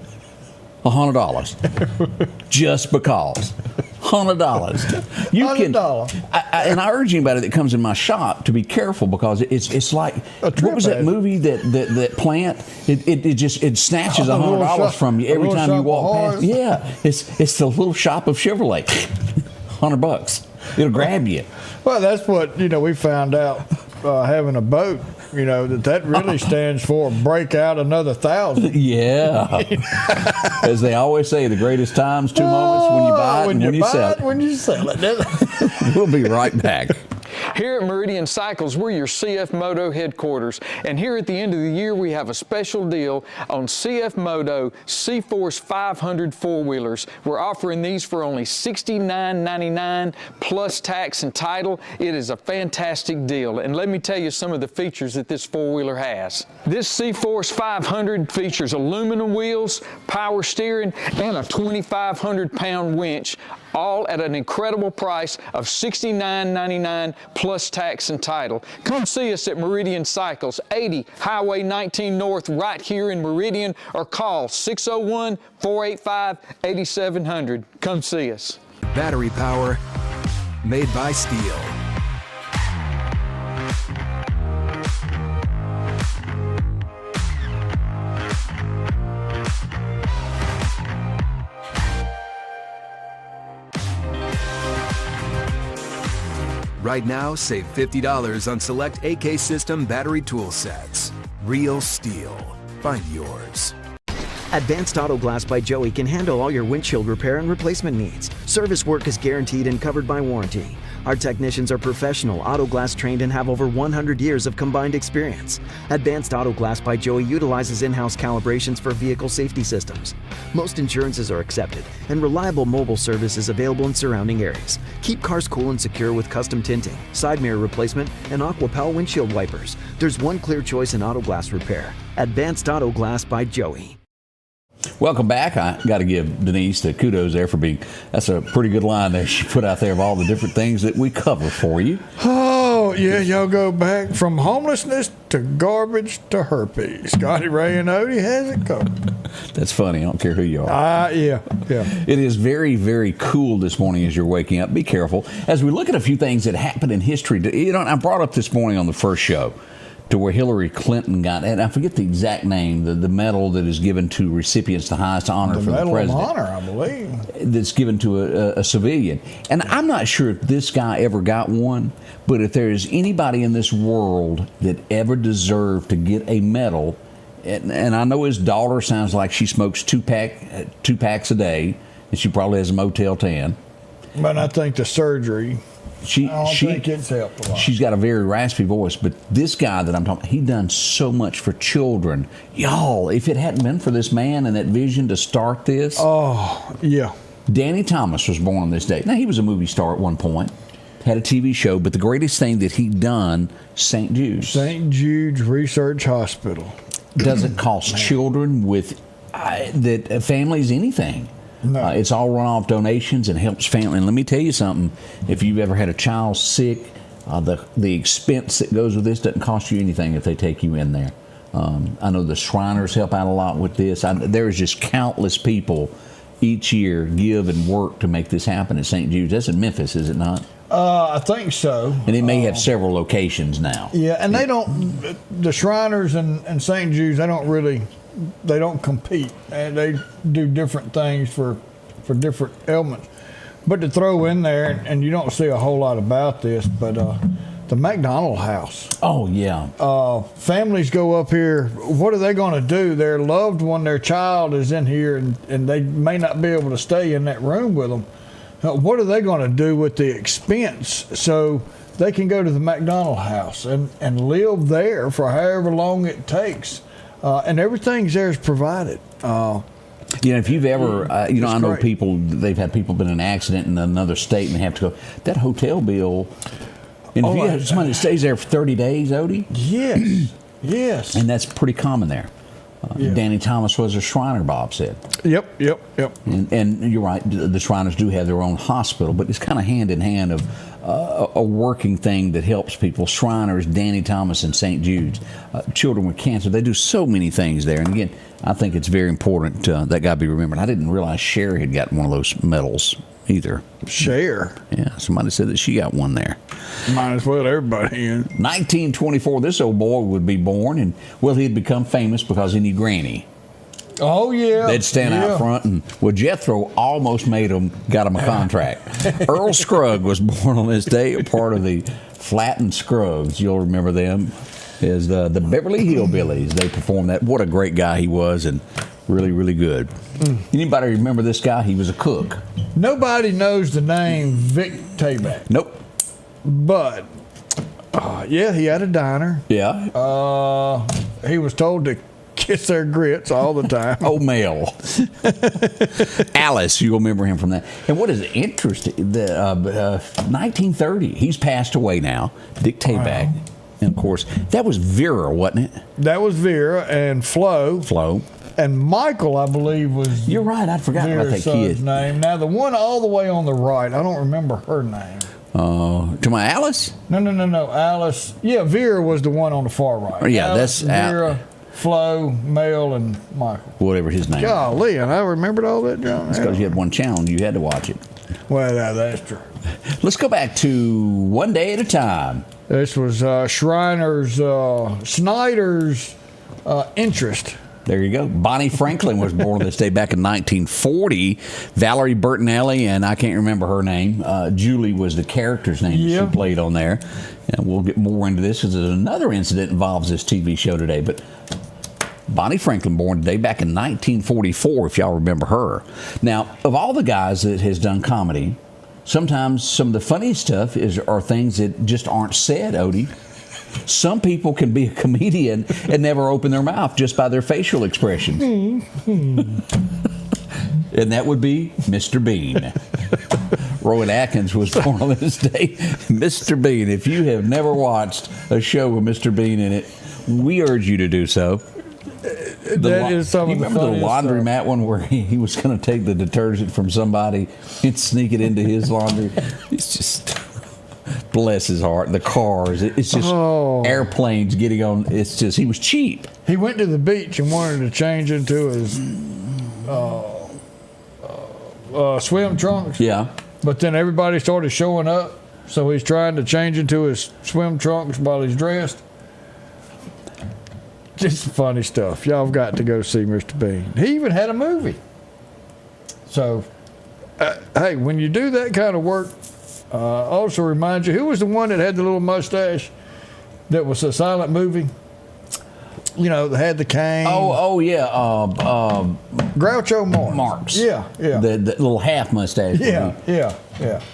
$100, just because. $100. You $100. And I urge anybody that comes in my shop to be careful, because it's like, what was that movie that plant? It snatches $100 from you every time you walk past. Yeah, it's the little shop of Chevrolet. $100. It'll grab you. Well, that's what we found out having a boat. That really stands for break out another 1,000. Yeah. As they always say, the greatest times, 2 moments: when you buy it and when you sell it. When you sell it. We'll be right back. Here at Meridian Cycles, we're your CF Moto headquarters. And here at the end of the year, we have a special deal on CF Moto C-Force 500 four-wheelers. We're offering these for only $69.99 plus tax and title. It is a fantastic deal. And let me tell you some of the features that this four-wheeler has. This C-Force 500 features aluminum wheels, power steering, and a 2,500-pound winch, all at an incredible price of $69.99 plus tax and title. Come see us at Meridian Cycles, 80 Highway 19 North, right here in Meridian, or call 601-485-8700. Come see us. Battery power made by steel. Right now, save $50 on select AK System battery tool sets. Real steel. Find yours. Advanced Auto Glass by Joey can handle all your windshield repair and replacement needs. Service work is guaranteed and covered by warranty. Our technicians are professional, auto glass trained, and have over 100 years of combined experience. Advanced Auto Glass by Joey utilizes in-house calibrations for vehicle safety systems. Most insurances are accepted, and reliable mobile service is available in surrounding areas. Keep cars cool and secure with custom tinting, side mirror replacement, and AquaPal windshield wipers. There's one clear choice in auto glass repair. Advanced Auto Glass by Joey. Welcome back. I got to give Denise the kudos there for that's a pretty good line there she put out there of all the different things that we cover for you. Oh, yeah, y'all go back from homelessness to garbage to herpes. Scotty Ray and Odie has it covered. That's funny. I don't care who you are. Yeah. It is very, very cool this morning as you're waking up. Be careful. As we look at a few things that happened in history, I brought up this morning on the first show to where Hillary Clinton got, and I forget the exact name, the medal that is given to recipients, the highest honor for the president. The Medal of Honor, I believe. That's given to a civilian. And I'm not sure if this guy ever got one, but if there is anybody in this world that ever deserved to get a medal, and I know his daughter sounds like she smokes two packs a day, and she probably has a Motel 10. But I think the surgery... I don't think it's helped a lot. She's got a very raspy voice, but this guy that I'm talking, he done so much for children. Y'all, if it hadn't been for this man and that vision to start this. Oh, yeah. Danny Thomas was born on this day. Now, he was a movie star at one point, had a TV show, but the greatest thing that he done, St. Jude's. St. Jude's Research Hospital. Doesn't cost children with families anything. No. It's all run off donations and helps family. And let me tell you something: if you've ever had a child sick, the expense that goes with this doesn't cost you anything if they take you in there. I know the Shriners help out a lot with this. There's just countless people each year give and work to make this happen at St. Jude's. That's in Memphis, is it not? I think so. And it may have several locations now. Yeah, and they don't. The Shriners and St. Jude's, they don't compete, and they do different things for different elements. But to throw in there, and you don't see a whole lot about this, but the McDonald House. Oh yeah. Families go up here. What are they going to do? Their loved one, their child, is in here, and they may not be able to stay in that room with them. What are they going to do with the expense so they can go to the McDonald House and live there for however long it takes? And everything's there is provided. If you've ever, I know great. people, they've had people been in an accident in another state and they have to go, that hotel bill, and if you have somebody that stays there for 30 days, Odie? Yes. And that's pretty common there. Yeah. Danny Thomas was a Shriner, Bob said. Yep. And you're right, the Shriners do have their own hospital, but it's kind of hand in hand of a working thing that helps people. Shriners, Danny Thomas, and St. Jude's. Children with cancer, they do so many things there. And again, I think it's very important that got to be remembered. I didn't realize Sherry had gotten one of those medals either. Cher. Yeah, somebody said that she got one there. Might as well everybody in. 1924, this old boy would be born, and he'd become famous because he knew Granny. Oh yeah. They'd stand out front, and Jethro almost got him a contract. Earl Scruggs was born on this day, a part of the Flattened Scruggs. You'll remember them as the Beverly Hillbillies. They performed that. What a great guy he was, and really, really good. Anybody remember this guy? He was a cook. Nobody knows the name Vic Tayback. Nope. But he had a diner. Yeah. He was told to kiss their grits all the time. Oh, Mel. Alice, you'll remember him from that. And what is interesting, 1930, he's passed away now, Dick Tayback. Wow. And, of course, that was Vera, wasn't it? That was Vera and Flo. And Michael, I believe, was... You're right, I forgot about that kid. Name. Now, the one all the way on the right, I don't remember her name. To my Alice? No. Alice. Yeah, Vera was the one on the far right. Yeah, Alice, that's... Vera, Flo, Mel, and Michael. Whatever his name. Golly, and I remembered all that, John. It's because you had one channel, you had to watch it. Well, that's true. Let's go back to One Day at a Time. This was Snyder's interest. There you go. Bonnie Franklin was born on this day back in 1940. Valerie Bertinelli, and I can't remember her name. Julie was the character's name that she played on there. And we'll get more into this because there's another incident involves this TV show today. But Bonnie Franklin born today back in 1944, if y'all remember her. Now, of all the guys that has done comedy, sometimes some of the funniest stuff are things that just aren't said, Odie. Some people can be a comedian and never open their mouth just by their facial expressions. And that would be Mr. Bean. Rowan Atkins was born on this day. Mr. Bean, if you have never watched a show with Mr. Bean in it, we urge you to do so. That is some of the remember the laundromat stuff. one where he was going to take the detergent from somebody and sneak it into his laundry? It's just... Bless his heart. The cars. It's just airplanes getting on. It's just, he was cheap. He went to the beach and wanted to change into his swim trunks. Yeah. But then everybody started showing up, so he's trying to change into his swim trunks while he's dressed. Just funny stuff. Y'all have got to go see Mr. Bean. He even had a movie. So, hey, when you do that kind of work, also remind you, who was the one that had the little mustache that was a silent movie? You know, that had the cane. Oh yeah. Groucho Marx. Marx. Yeah. The little half mustache. Yeah.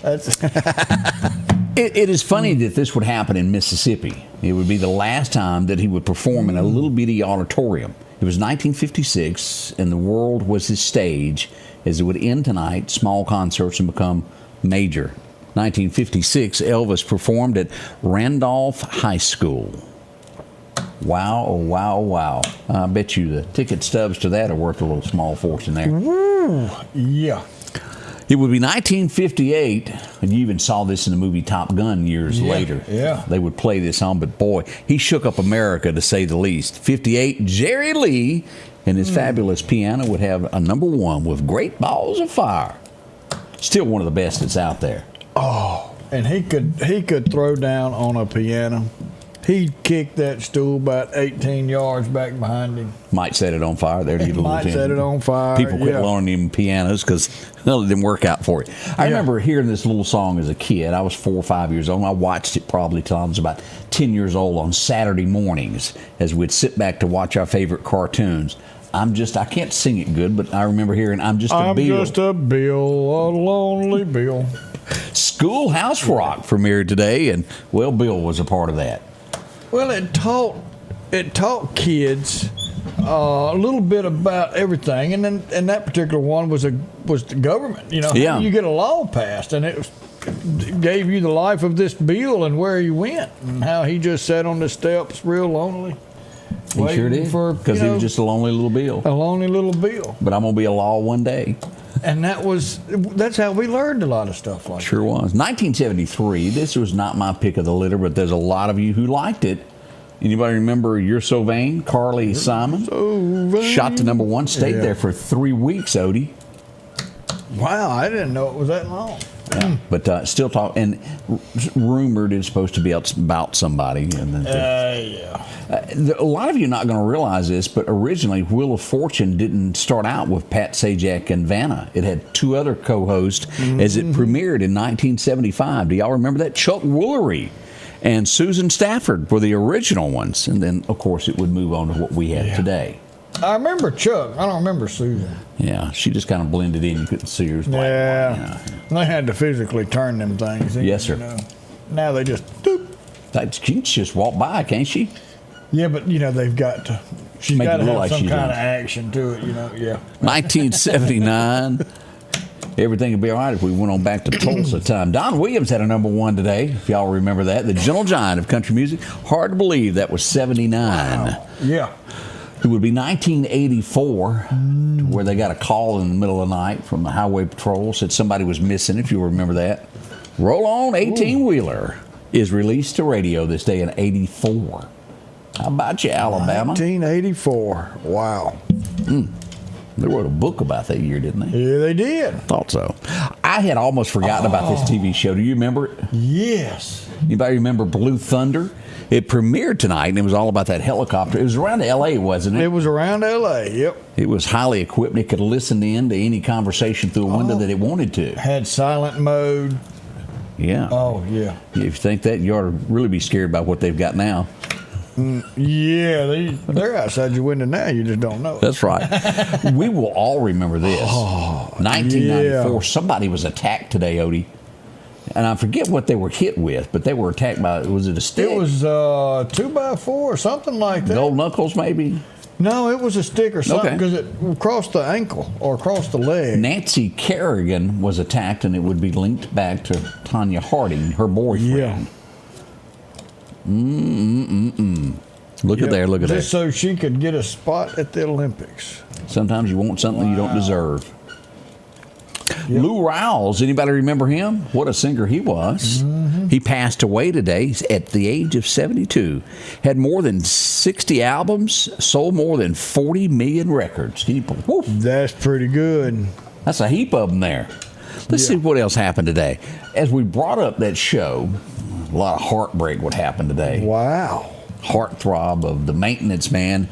That's It is funny that this would happen in Mississippi. It would be the last time that he would perform in a little bitty auditorium. It was 1956, and the world was his stage as it would end tonight, small concerts, and become major. 1956, Elvis performed at Randolph High School. Wow, oh wow, wow. I bet you the ticket stubs to that are worth a little small fortune there. Woo. Ooh, yeah. It would be 1958, and you even saw this in the movie Top Gun years later. Yeah. They would play this on, but boy, he shook up America, to say the least. 58, Jerry Lee and his fabulous piano would have a #1 with Great Balls of Fire. Still one of the best that's out there. Oh, and he could throw down on a piano. He'd kick that stool about 18 yards back behind him. Might set it on fire there to get a little Might attention. set it on fire. People quit loaning him pianos because it didn't work out for it. I remember hearing this little song as a kid. I was 4 or 5 years old. I watched it probably till I was about 10 years old on Saturday mornings as we'd sit back to watch our favorite cartoons. I can't sing it good, but I remember hearing I'm just a Bill. I'm just a Bill, a lonely Bill. Schoolhouse Rock premiered today, and, well, Bill was a part of that. Well, it taught kids a little bit about everything, and that particular one was the government. You know, Yeah. you get a law passed, and it gave you the life of this Bill and where he went, and how he just sat on the steps real lonely. He sure did, because he was just a lonely little Bill. A lonely little Bill. But I'm gonna be a law one day. And that's how we learned a lot of stuff like that. Sure was. 1973, this was not my pick of the litter, but there's a lot of you who liked it. Anybody remember You're So Vain? Carly Simon? So vain. Shot to #1, stayed there for 3 weeks, Odie. Wow, I didn't know it was that long. Yeah. But still talk, and rumored it's supposed to be about somebody. And then a lot of you are not going to realize this, but originally Wheel of Fortune didn't start out with Pat Sajak and Vanna. It had 2 other co-hosts as it premiered in 1975. Do y'all remember that? Chuck Woolery and Susan Stafford were the original ones. And then, of course, it would move on to what we have today. I remember Chuck. I don't remember Susan. Yeah, she just kind of blended in. You couldn't see her. Yeah. They had to physically turn them things in. Yes, sir. You know. Now they just doop. She can just walk by, can't she? Yeah, but they've got to. She's Make got to it look have like some she's kind in. of action to it. Yeah. 1979. Everything would be all right if we went on back to Tulsa time. Don Williams had a #1 today, if y'all remember that. The gentle giant of country music. Hard to believe that was 79. Wow. Yeah. It would be 1984, where they got a call in the middle of the night from the Highway Patrol, said somebody was missing, if you remember that. Roll On 18-Wheeler is released to radio this day in 84. How about you, Alabama? 1984. Wow. They wrote a book about that year, didn't they? Yeah, they did. Thought so. I had almost forgotten about this TV show. Do you remember it? Yes. Anybody remember Blue Thunder? It premiered tonight, and it was all about that helicopter. It was around L.A., wasn't it? It was around L.A., yep. It was highly equipped. It could listen in to any conversation through a window that it wanted to. Had silent mode. Yeah. Oh, yeah. If you think that, you ought to really be scared about what they've got now. Yeah, they're outside your window now. You just don't know. That's right. We will all remember this. 1994, somebody was attacked today, Odie. And I forget what they were hit with, but they were attacked by, was it a stick? It was 2x4 or something like that. Gold knuckles, maybe? No, it was a stick or something Okay. because it crossed the ankle or across the leg. Nancy Kerrigan was attacked, and it would be linked back to Tanya Harding, her boyfriend. Look at there, look at there. Just so she could get a spot at the Olympics. Sometimes you want something you don't deserve. Lou Rawls, anybody remember him? What a singer he was. He passed away today at the age of 72. Had more than 60 albums, sold more than 40 million records. That's pretty good. That's a heap of them there. Let's see what else happened today. As we brought up that show, a lot of heartbreak would happen today. Wow. Heartthrob of the maintenance man,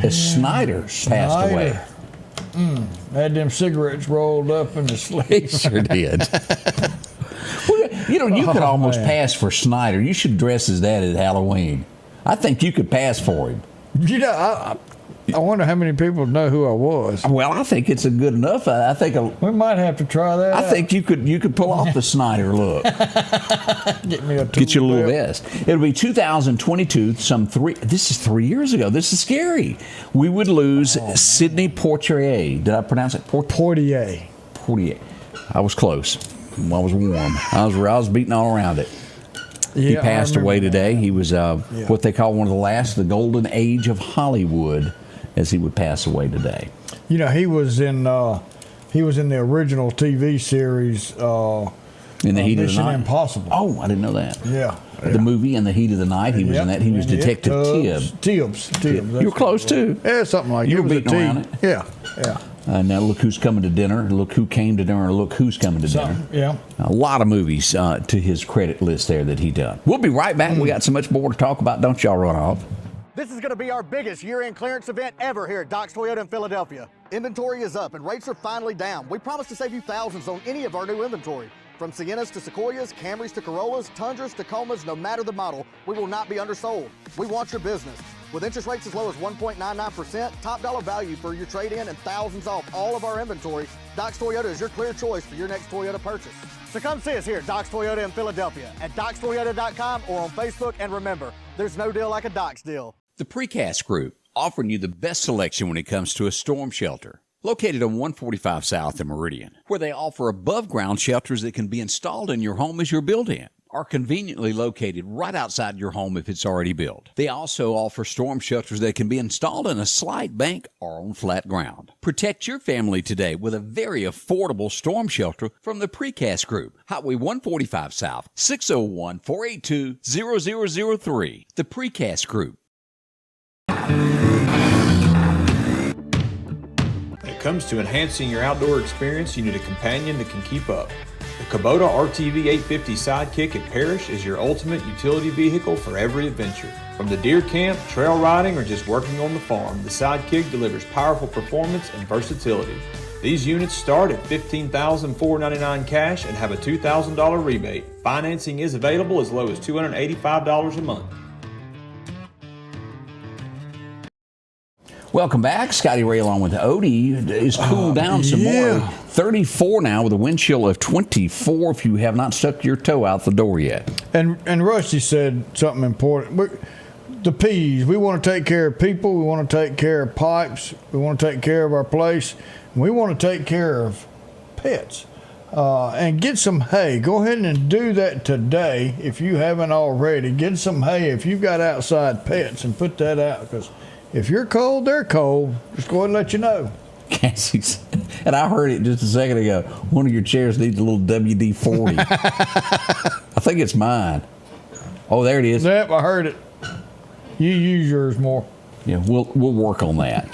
Snyder passed away. Had them cigarettes rolled up in the sleeve. He sure did. Well, you could almost pass for Snyder. You should dress as that at Halloween. I think you could pass for him. I wonder how many people know who I was. Well, I think it's a good enough. I think we might have to try that. I think you could pull off the Snyder look. Get you a little vest. It'll be 2022. This is 3 years ago. This is scary. We would lose Sidney Poitier. Did I pronounce it? Poitier. I was close. I was warm. I was beating all around it. He passed away today. He was what they call one of the last, the golden age of Hollywood, as he would pass away today. He was in He was in the original TV series. In the Heat of the Mission Night. Impossible. Oh, I didn't know that. Yeah. The movie In the Heat of the Night. He was in that. He was Detective Tibbs. You were close too. Yeah, something like that. You were beating around it. Yeah. Now look who's coming to dinner. Look who came to dinner. Look who's coming to dinner. Yeah. A lot of movies to his credit list there that he done. We'll be right back. We got so much more to talk about. Don't y'all run off. This is going to be our biggest year-end clearance event ever here at Doc's Toyota in Philadelphia. Inventory is up and rates are finally down. We promise to save you thousands on any of our new inventory. From Siennas to Sequoias, Camrys to Corollas, Tundras, Tacomas, no matter the model, we will not be undersold. We want your business. With interest rates as low as 1.99%, top dollar value for your trade-in, and thousands off all of our inventory, Doc's Toyota is your clear choice for your next Toyota purchase. So come see us here at Doc's Toyota in Philadelphia, at docstoyota.com or on Facebook, and remember, there's no deal like a Doc's deal. The Precast Group, offering you the best selection when it comes to a storm shelter. Located on 145 South in Meridian, where they offer above-ground shelters that can be installed in your home as you're built in, are conveniently located right outside your home if it's already built. They also offer storm shelters that can be installed in a slight bank or on flat ground. Protect your family today with a very affordable storm shelter from the Precast Group. Highway 145 South, 601-482-0003. The Precast Group. When it comes to enhancing your outdoor experience, you need a companion that can keep up. The Kubota RTV 850 Sidekick at Parrish is your ultimate utility vehicle for every adventure. From the deer camp, trail riding, or just working on the farm, the Sidekick delivers powerful performance and versatility. These units start at $15,499 cash and have a $2,000 rebate. Financing is available as low as $285 a month. Welcome back. Scotty Ray along with Odie is cooled down some more. 34 now with a wind chill of 24 if you have not stuck your toe out the door yet. And Rusty said something important. The P's, we want to take care of people. We want to take care of pipes. We want to take care of our place. We want to take care of pets. And get some hay. Go ahead and do that today if you haven't already. Get some hay if you've got outside pets and put that out, because if you're cold, they're cold. Just go ahead and let you know. Cassie's, and I heard it just a second ago. One of your chairs needs a little WD-40. I think it's mine. Oh, there it is. Yep, I heard it. You use yours more. Yeah, we'll work on that.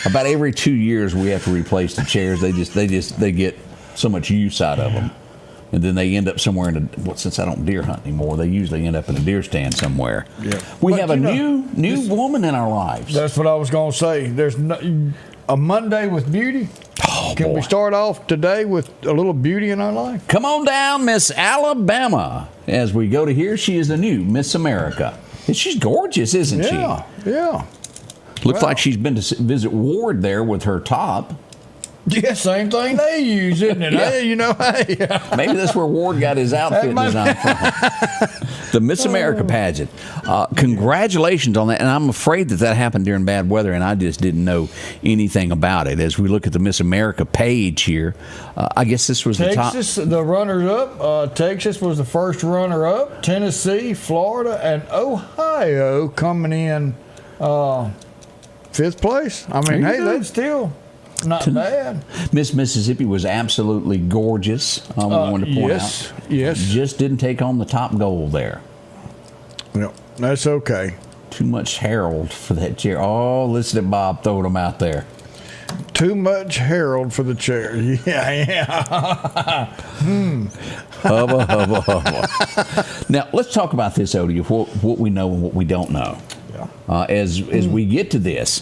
About every 2 years, we have to replace the chairs. They get so much use out of them, and then they end up somewhere in a. Well, since I don't deer hunt anymore, they usually end up in a deer stand somewhere. Yeah. We have a new woman in our lives. That's what I was going to say. There's a Monday with beauty. Can we start off today with a little beauty in our life? Come on down, Miss Alabama. As we go to here, she is the new Miss America. And she's gorgeous, isn't she? Yeah. Looks like she's been to visit Ward there with her top. Yeah, same thing they use, isn't it? Yeah. Hey, hey. Maybe that's where Ward got his outfit design from. The Miss America pageant. Congratulations on that. And I'm afraid that happened during bad weather, and I just didn't know anything about it. As we look at the Miss America page here, I guess this was Texas, the runners-up. Texas was the first runner-up. Tennessee, Florida, and Ohio coming in fifth place. I mean, hey, that's still not bad. Miss Mississippi was absolutely gorgeous. I wanted to point out. Yes. Just didn't take on the top gold there. No, that's okay. Too much Harold for that chair. Oh, listen to Bob throwing them out there. Too much Harold for the chair. Yeah. Hubba. Now, let's talk about this, Odie, of what we know and what we don't know. As we get to this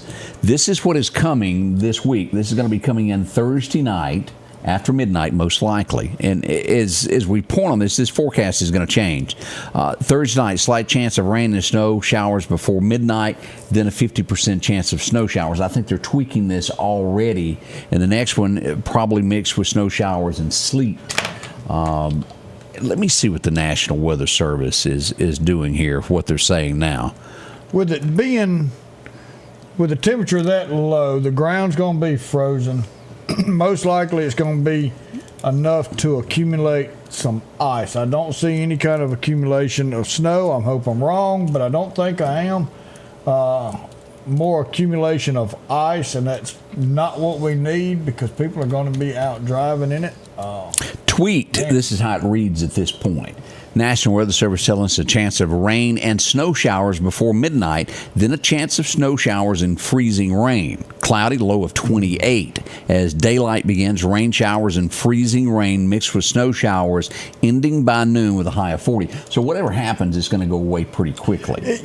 is what is coming this week. This is going to be coming in Thursday night after midnight, most likely. And as we point on this forecast is going to change. Thursday night, slight chance of rain and snow showers before midnight, then a 50% chance of snow showers. I think they're tweaking this already. And the next one probably mixed with snow showers and sleet. Let me see what the National Weather Service is doing here, what they're saying now. With the temperature that low, the ground's going to be frozen. Most likely it's going to be enough to accumulate some ice. I don't see any kind of accumulation of snow. I hope I'm wrong, but I don't think I am. more accumulation of ice, and that's not what we need because people are going to be out driving in it. Tweet, this is how it reads at this point. National Weather Service telling us a chance of rain and snow showers before midnight, then a chance of snow showers and freezing rain. Cloudy, low of 28. As daylight begins, rain showers and freezing rain mixed with snow showers, ending by noon with a high of 40. So whatever happens, it's going to go away pretty quickly. It's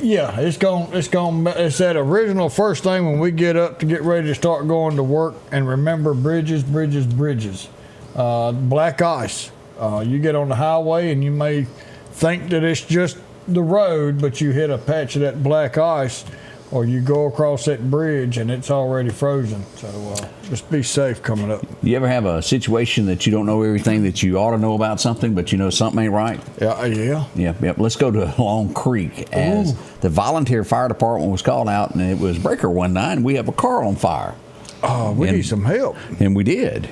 that original first thing when we get up to get ready to start going to work, and remember bridges. Black ice. You get on the highway and you may think that it's just the road, but you hit a patch of that black ice, or you go across that bridge and it's already frozen. So just be safe coming up. You ever have a situation that you don't know everything that you ought to know about something, but you know something ain't right? Yeah. Let's go to Long Creek as the volunteer fire department was called out, and it was breaker one night, and we have a car on fire. We need some help. And we did.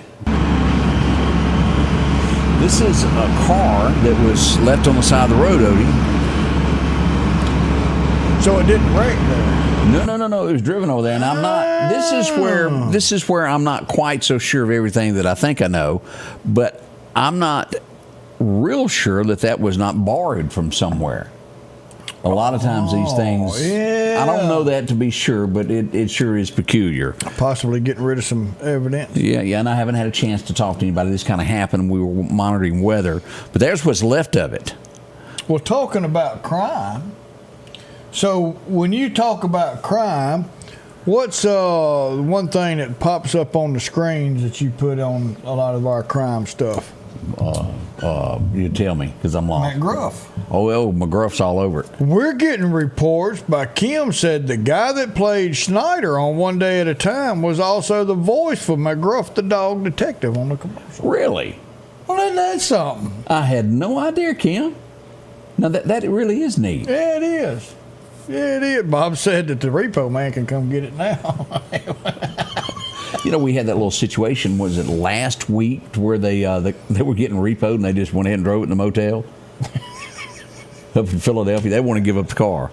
This is a car that was left on the side of the road, Odie. So it didn't wreck there? No. It was driven over there, and I'm not. This is where I'm not quite so sure of everything that I think I know, but I'm not real sure that was not borrowed from somewhere. A lot of times these things, I don't know that to be sure, but it sure is peculiar. Possibly getting rid of some evidence. Yeah, and I haven't had a chance to talk to anybody. This kind of happened. We were monitoring weather, but there's what's left of it. Well, talking about crime, so when you talk about crime, what's one thing that pops up on the screens that you put on a lot of our crime stuff? You tell me, because I'm lost. McGruff. Oh, McGruff's all over it. We're getting reports by Kim said the guy that played Schneider on One Day at a Time was also the voice for McGruff, the dog detective, on the commercial. Really? Well, isn't that something? I had no idea, Kim. Now, that really is neat. Yeah, it is. Yeah, it is. Bob said that the repo man can come get it now. You know, we had that little situation, was it last week, where they were getting repoed and they just went ahead and drove it in the motel up in Philadelphia. They want to give up the car.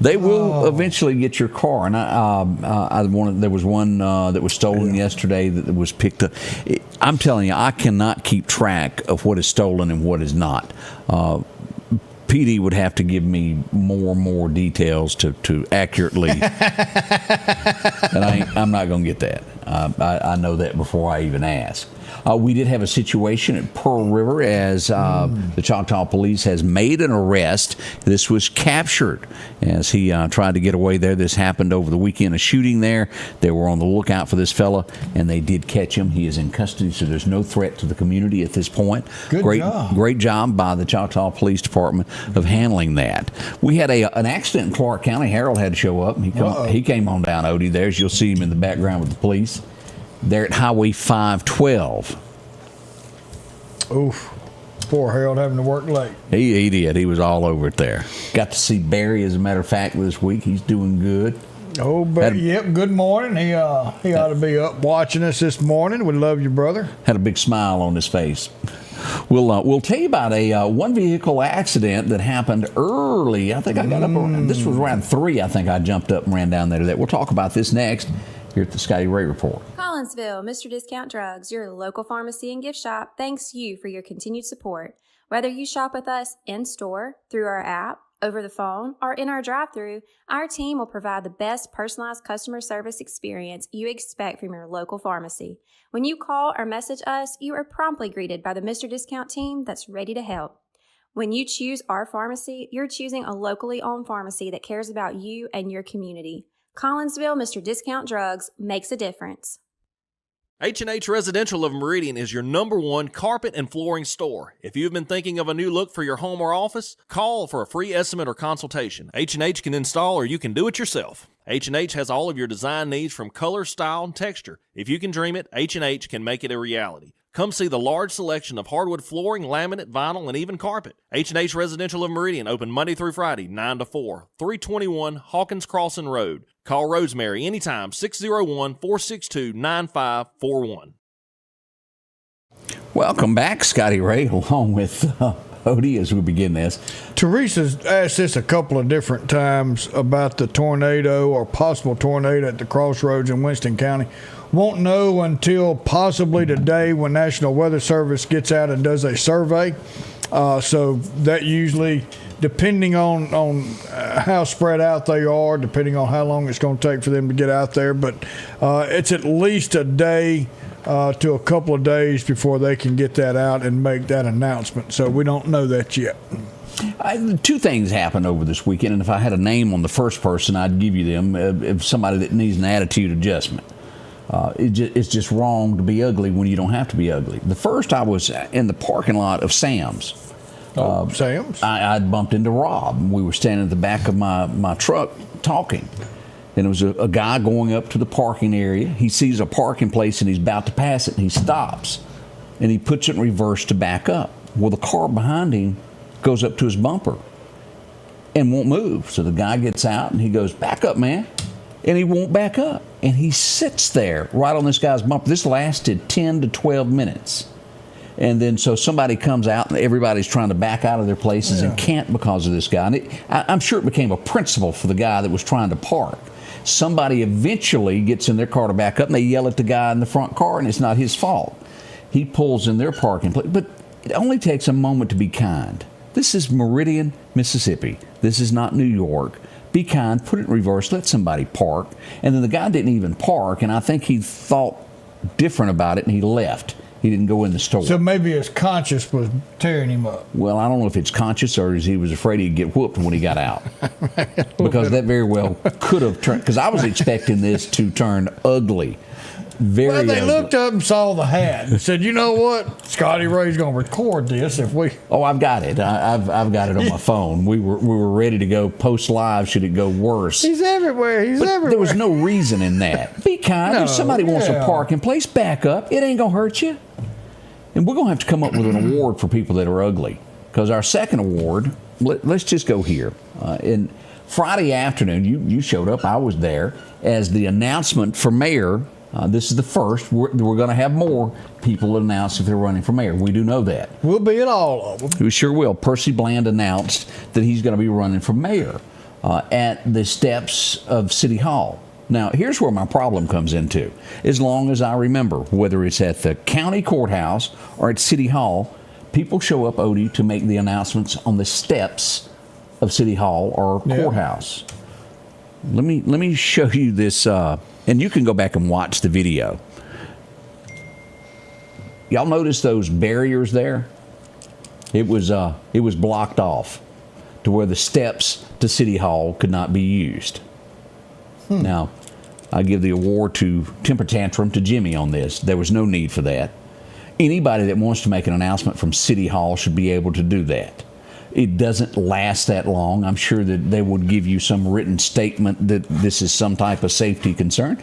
They will eventually get your car. And there was one that was stolen yesterday that was picked up. I'm telling you, I cannot keep track of what is stolen and what is not. PD would have to give me more details to accurately, and I'm not going to get that. I know that before I even ask. We did have a situation at Pearl River as the Choctaw Police has made an arrest. This was captured as he tried to get away there. This happened over the weekend, a shooting there. They were on the lookout for this fella, and they did catch him. He is in custody, so there's no threat to the community at this point. Great job by the Choctaw Police Department of handling that. We had an accident in Clark County. Harold had to show up. He came on down, Odie. There's, you'll see him in the background with the police. They're at Highway 512. Oof. Poor Harold having to work late. He did. He was all over it there. Got to see Barry, as a matter of fact, this week. He's doing good. Oh, Barry, yep, good morning. He ought to be up watching us this morning. We love you, brother. Had a big smile on his face. We'll tell you about a one vehicle accident that happened early. I think I got up around, this was around 3. I think I jumped up and ran down there to that. We'll talk about this next here at the Scotty Ray Report. Collinsville, Mr. Discount Drugs, your local pharmacy and gift shop, thanks you for your continued support. Whether you shop with us in-store, through our app, over the phone, or in our drive-thru, our team will provide the best personalized customer service experience you expect from your local pharmacy. When you call or message us, you are promptly greeted by the Mr. Discount team that's ready to help. When you choose our pharmacy, you're choosing a locally owned pharmacy that cares about you and your community. Collinsville, Mr. Discount Drugs, makes a difference. H&H Residential of Meridian is your #1 carpet and flooring store. If you've been thinking of a new look for your home or office, call for a free estimate or consultation. H&H can install, or you can do it yourself. H&H has all of your design needs from color, style, and texture. If you can dream it, H&H can make it a reality. Come see the large selection of hardwood flooring, laminate, vinyl, and even carpet. H&H Residential of Meridian, open Monday through Friday, 9 to 4, 321 Hawkins Crossing Road. Call Rosemary anytime, 601-462-9541. Welcome back, Scotty Ray, along with Odie, as we begin this. Teresa's asked this a couple of different times about the tornado or possible tornado at the crossroads in Winston County. Won't know until possibly today when National Weather Service gets out and does a survey. So that usually, depending on how spread out they are, depending on how long it's going to take for them to get out there, but it's at least a day to a couple of days before they can get that out and make that announcement. So we don't know that yet. Two things happened over this weekend, and if I had a name on the first person, I'd give you them. If somebody that needs an attitude adjustment. It's just wrong to be ugly when you don't have to be ugly. The first, I was in the parking lot of Sam's. Sam's? I'd bumped into Rob. We were standing at the back of my truck talking. And it was a guy going up to the parking area. He sees a parking place and he's about to pass it, and he stops. And he puts it in reverse to back up. Well, the car behind him goes up to his bumper and won't move. So the guy gets out and he goes, "Back up, man." And he won't back up. And he sits there right on this guy's bumper. This lasted 10 to 12 minutes. And then so somebody comes out and everybody's trying to back out of their places and can't because of this guy. And I'm sure it became a principle for the guy that was trying to park. Somebody eventually gets in their car to back up, and they yell at the guy in the front car, and it's not his fault. He pulls in their parking place. But it only takes a moment to be kind. This is Meridian, Mississippi. This is not New York. Be kind, put it in reverse, let somebody park. And then the guy didn't even park, and I think he thought different about it, and he left. He didn't go in the store. So maybe his conscience was tearing him up. Well, I don't know if it's conscious or he was afraid he'd get whooped when he got out. Because that very well could have turned, because I was expecting this to turn ugly. Very they ugly. looked up and saw the hat and said, "You know what? Scotty Ray's going to record this if we." Oh, I've got it. I've got it on my phone. We were ready to go post live. Should it go worse? He's everywhere. He's everywhere. There was no reason in that. Be kind. No, if somebody wants a parking place, back up. It ain't gonna hurt you. And we're gonna have to come up with an award for people that are ugly. Because our second award, let's just go here. In Friday afternoon, you showed up. I was there as the announcement for mayor. This is the first. We're going to have more people announce if they're running for mayor. We do know that. We'll be at all of them. We sure will. Percy Bland announced that he's going to be running for mayor at the steps of City Hall. Now, here's where my problem comes into. As long as I remember, whether it's at the county courthouse or at City Hall, people show up, Odie, to make the announcements on the steps of City Hall or courthouse. Let me show you this. And you can go back and watch the video. Y'all notice those barriers there? It was blocked off to where the steps to City Hall could not be used. Now, I give the award to Temper Tantrum to Jimmy on this. There was no need for that. Anybody that wants to make an announcement from City Hall should be able to do that. It doesn't last that long. I'm sure that they would give you some written statement that this is some type of safety concern.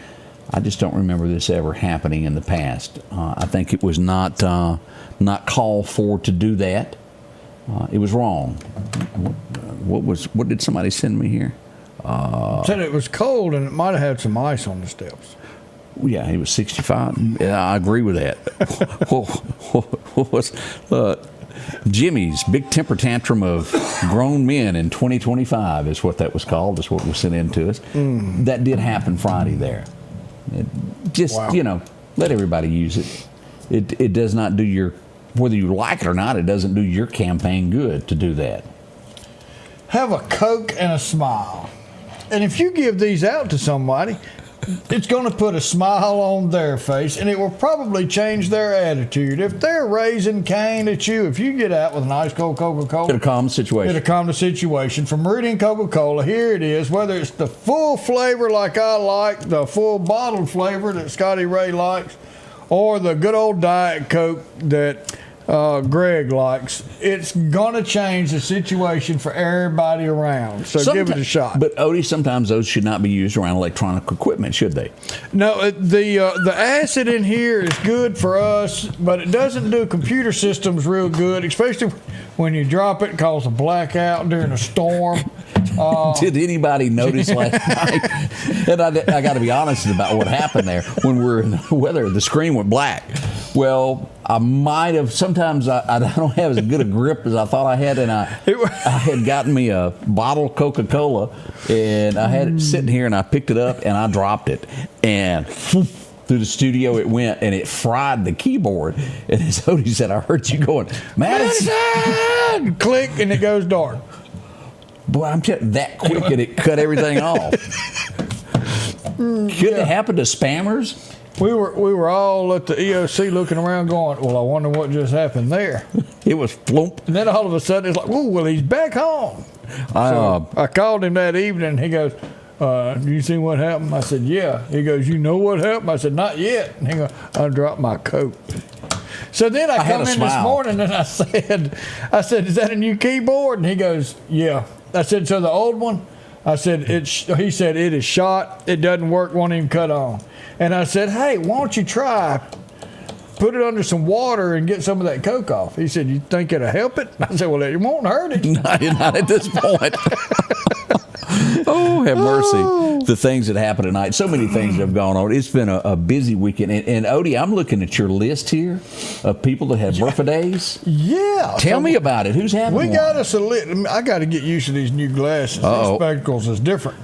I just don't remember this ever happening in the past. I think it was not called for to do that. It was wrong. What did somebody send me here? Said it was cold and it might have had some ice on the steps. Yeah, he was 65. Yeah, I agree with that. Jimmy's big temper tantrum of grown men in 2025 is what that was called. That's what was sent in to us. That did happen Friday there. Let everybody use it. It does not do your, whether you like it or not, it doesn't do your campaign good to do that. Have a Coke and a smile. And if you give these out to somebody, it's going to put a smile on their face, and it will probably change their attitude. If they're raising Cain at you, if you get out with an ice cold Coca-Cola, it'll calm the situation. It'll calm the situation. From Meridian Coca-Cola, here it is. Whether it's the full flavor like I like, the full bottled flavor that Scotty Ray likes, or the good old Diet Coke that Greg likes, it's going to change the situation for everybody around. So give it a shot. But Odie, sometimes those should not be used around electronic equipment, should they? No, the acid in here is good for us, but it doesn't do computer systems real good, especially when you drop it and cause a blackout during a storm. Did anybody notice last night? And I got to be honest about what happened there. When we were in the weather, the screen went black. Well, I might have. Sometimes I don't have as good a grip as I thought I had, and I had gotten me a bottle of Coca-Cola, and I had it sitting here, and I picked it up, and I dropped it, and through the studio it went, and it fried the keyboard. And as Odie said, I heard you going, Madison! Click, and it goes dark. Boy, I'm telling you, that quick, and it cut everything off. Couldn't it happen to spammers? We were all at the EOC looking around going, well, I wonder what just happened there. It was flump. And then all of a sudden it's like, oh, well, he's back home. So I called him that evening. He goes, do you see what happened? I said, yeah. He goes, you know what happened? I said, not yet. And he goes, I dropped my coat. So then I come in this morning and I said, is that a new keyboard? And he goes, yeah. I said, so the old one? I said, he said, it is shot. It doesn't work, won't even cut on. And I said, hey, why don't you try, put it under some water and get some of that Coke off. He said, you think it'll help it? I said, well, it won't hurt it. Not at this point. Oh, have mercy. The things that happen tonight. So many things have gone on. It's been a busy weekend. And Odie, I'm looking at your list here of people that have birthdays. Yeah. Tell me about it. Who's having one? We got us a list. I got to get used to these new glasses. These spectacles is different.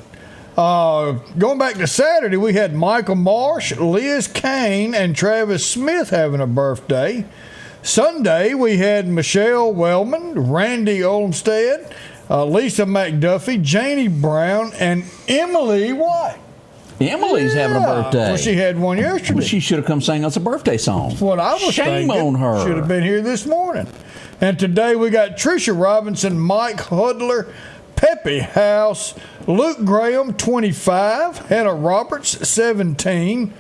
Going back to Saturday, we had Michael Marsh, Liz Kane, and Travis Smith having a birthday. Sunday, we had Michelle Wellman, Randy Olmstead, Lisa McDuffie, Janie Brown, and Emily White. Emily's having a birthday. Well, she had one yesterday. Well, she should have come sing us a birthday song. That's what I was thinking. Shame on her. Should have been here this morning. And today we got Tricia Robinson, Mike Hudler, Peppy House, Luke Graham, 25, Hannah Roberts, 17,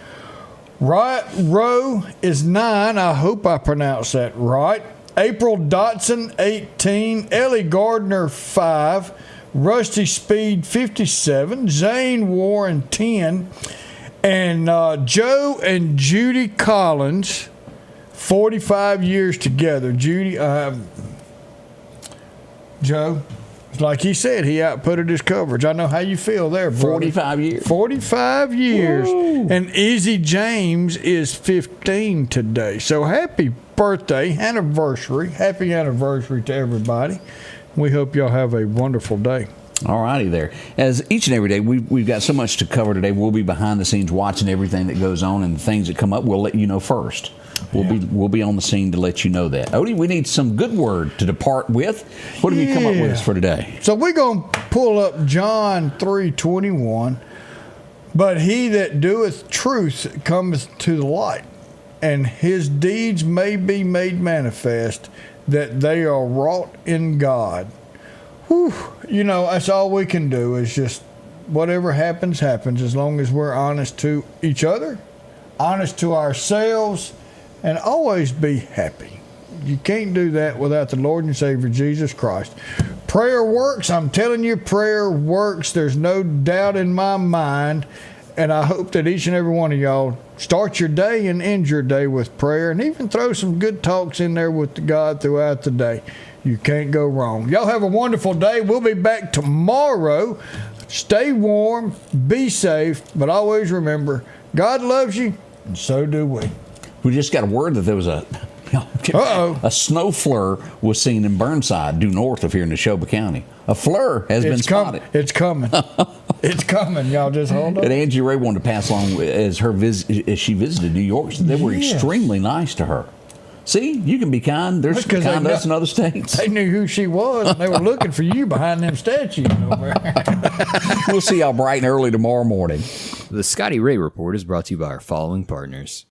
Wright Rowe is 9, I hope I pronounced that right, April Dotson, 18, Ellie Gardner, 5, Rusty Speed, 57, Zane Warren, 10, and Joe and Judy Collins, 45 years together. Judy, Joe, like he said, he outputted his coverage. I know how you feel there, brother. 45 years. 45 years. Woo. And Izzy James is 15 today. So happy birthday, anniversary. Happy anniversary to everybody. We hope y'all have a wonderful day. All righty there. As each and every day, we've got so much to cover today. We'll be behind the scenes watching everything that goes on, and the things that come up, we'll let you know first. We'll be on the scene to let you know that. Odie, we need some good word to depart with. What have you come up with us for today? So we're going to pull up John 3:21. But he that doeth truth cometh to the light, and his deeds may be made manifest, that they are wrought in God. Whew. You know, that's all we can do is just whatever happens, happens, as long as we're honest to each other, honest to ourselves, and always be happy. You can't do that without the Lord and Savior Jesus Christ. Prayer works. I'm telling you, prayer works. There's no doubt in my mind. And I hope that each and every one of y'all start your day and end your day with prayer, and even throw some good talks in there with God throughout the day. You can't go wrong. Y'all have a wonderful day. We'll be back tomorrow. Stay warm, be safe, but always remember, God loves you, and so do we. We just got a word that there was a snow flurry was seen in Burnside, due north of here in Neshoba County. A flurry has been spotted. It's coming. It's coming. Y'all just hold on. And Angie Ray wanted to pass along as she visited New York. So they were extremely nice to her. See, you can be kind. There's kind to us in other states. They knew who she was, and they were looking for you behind them statues over there. We'll see y'all bright and early tomorrow morning. The Scotty Ray Report is brought to you by our following partners.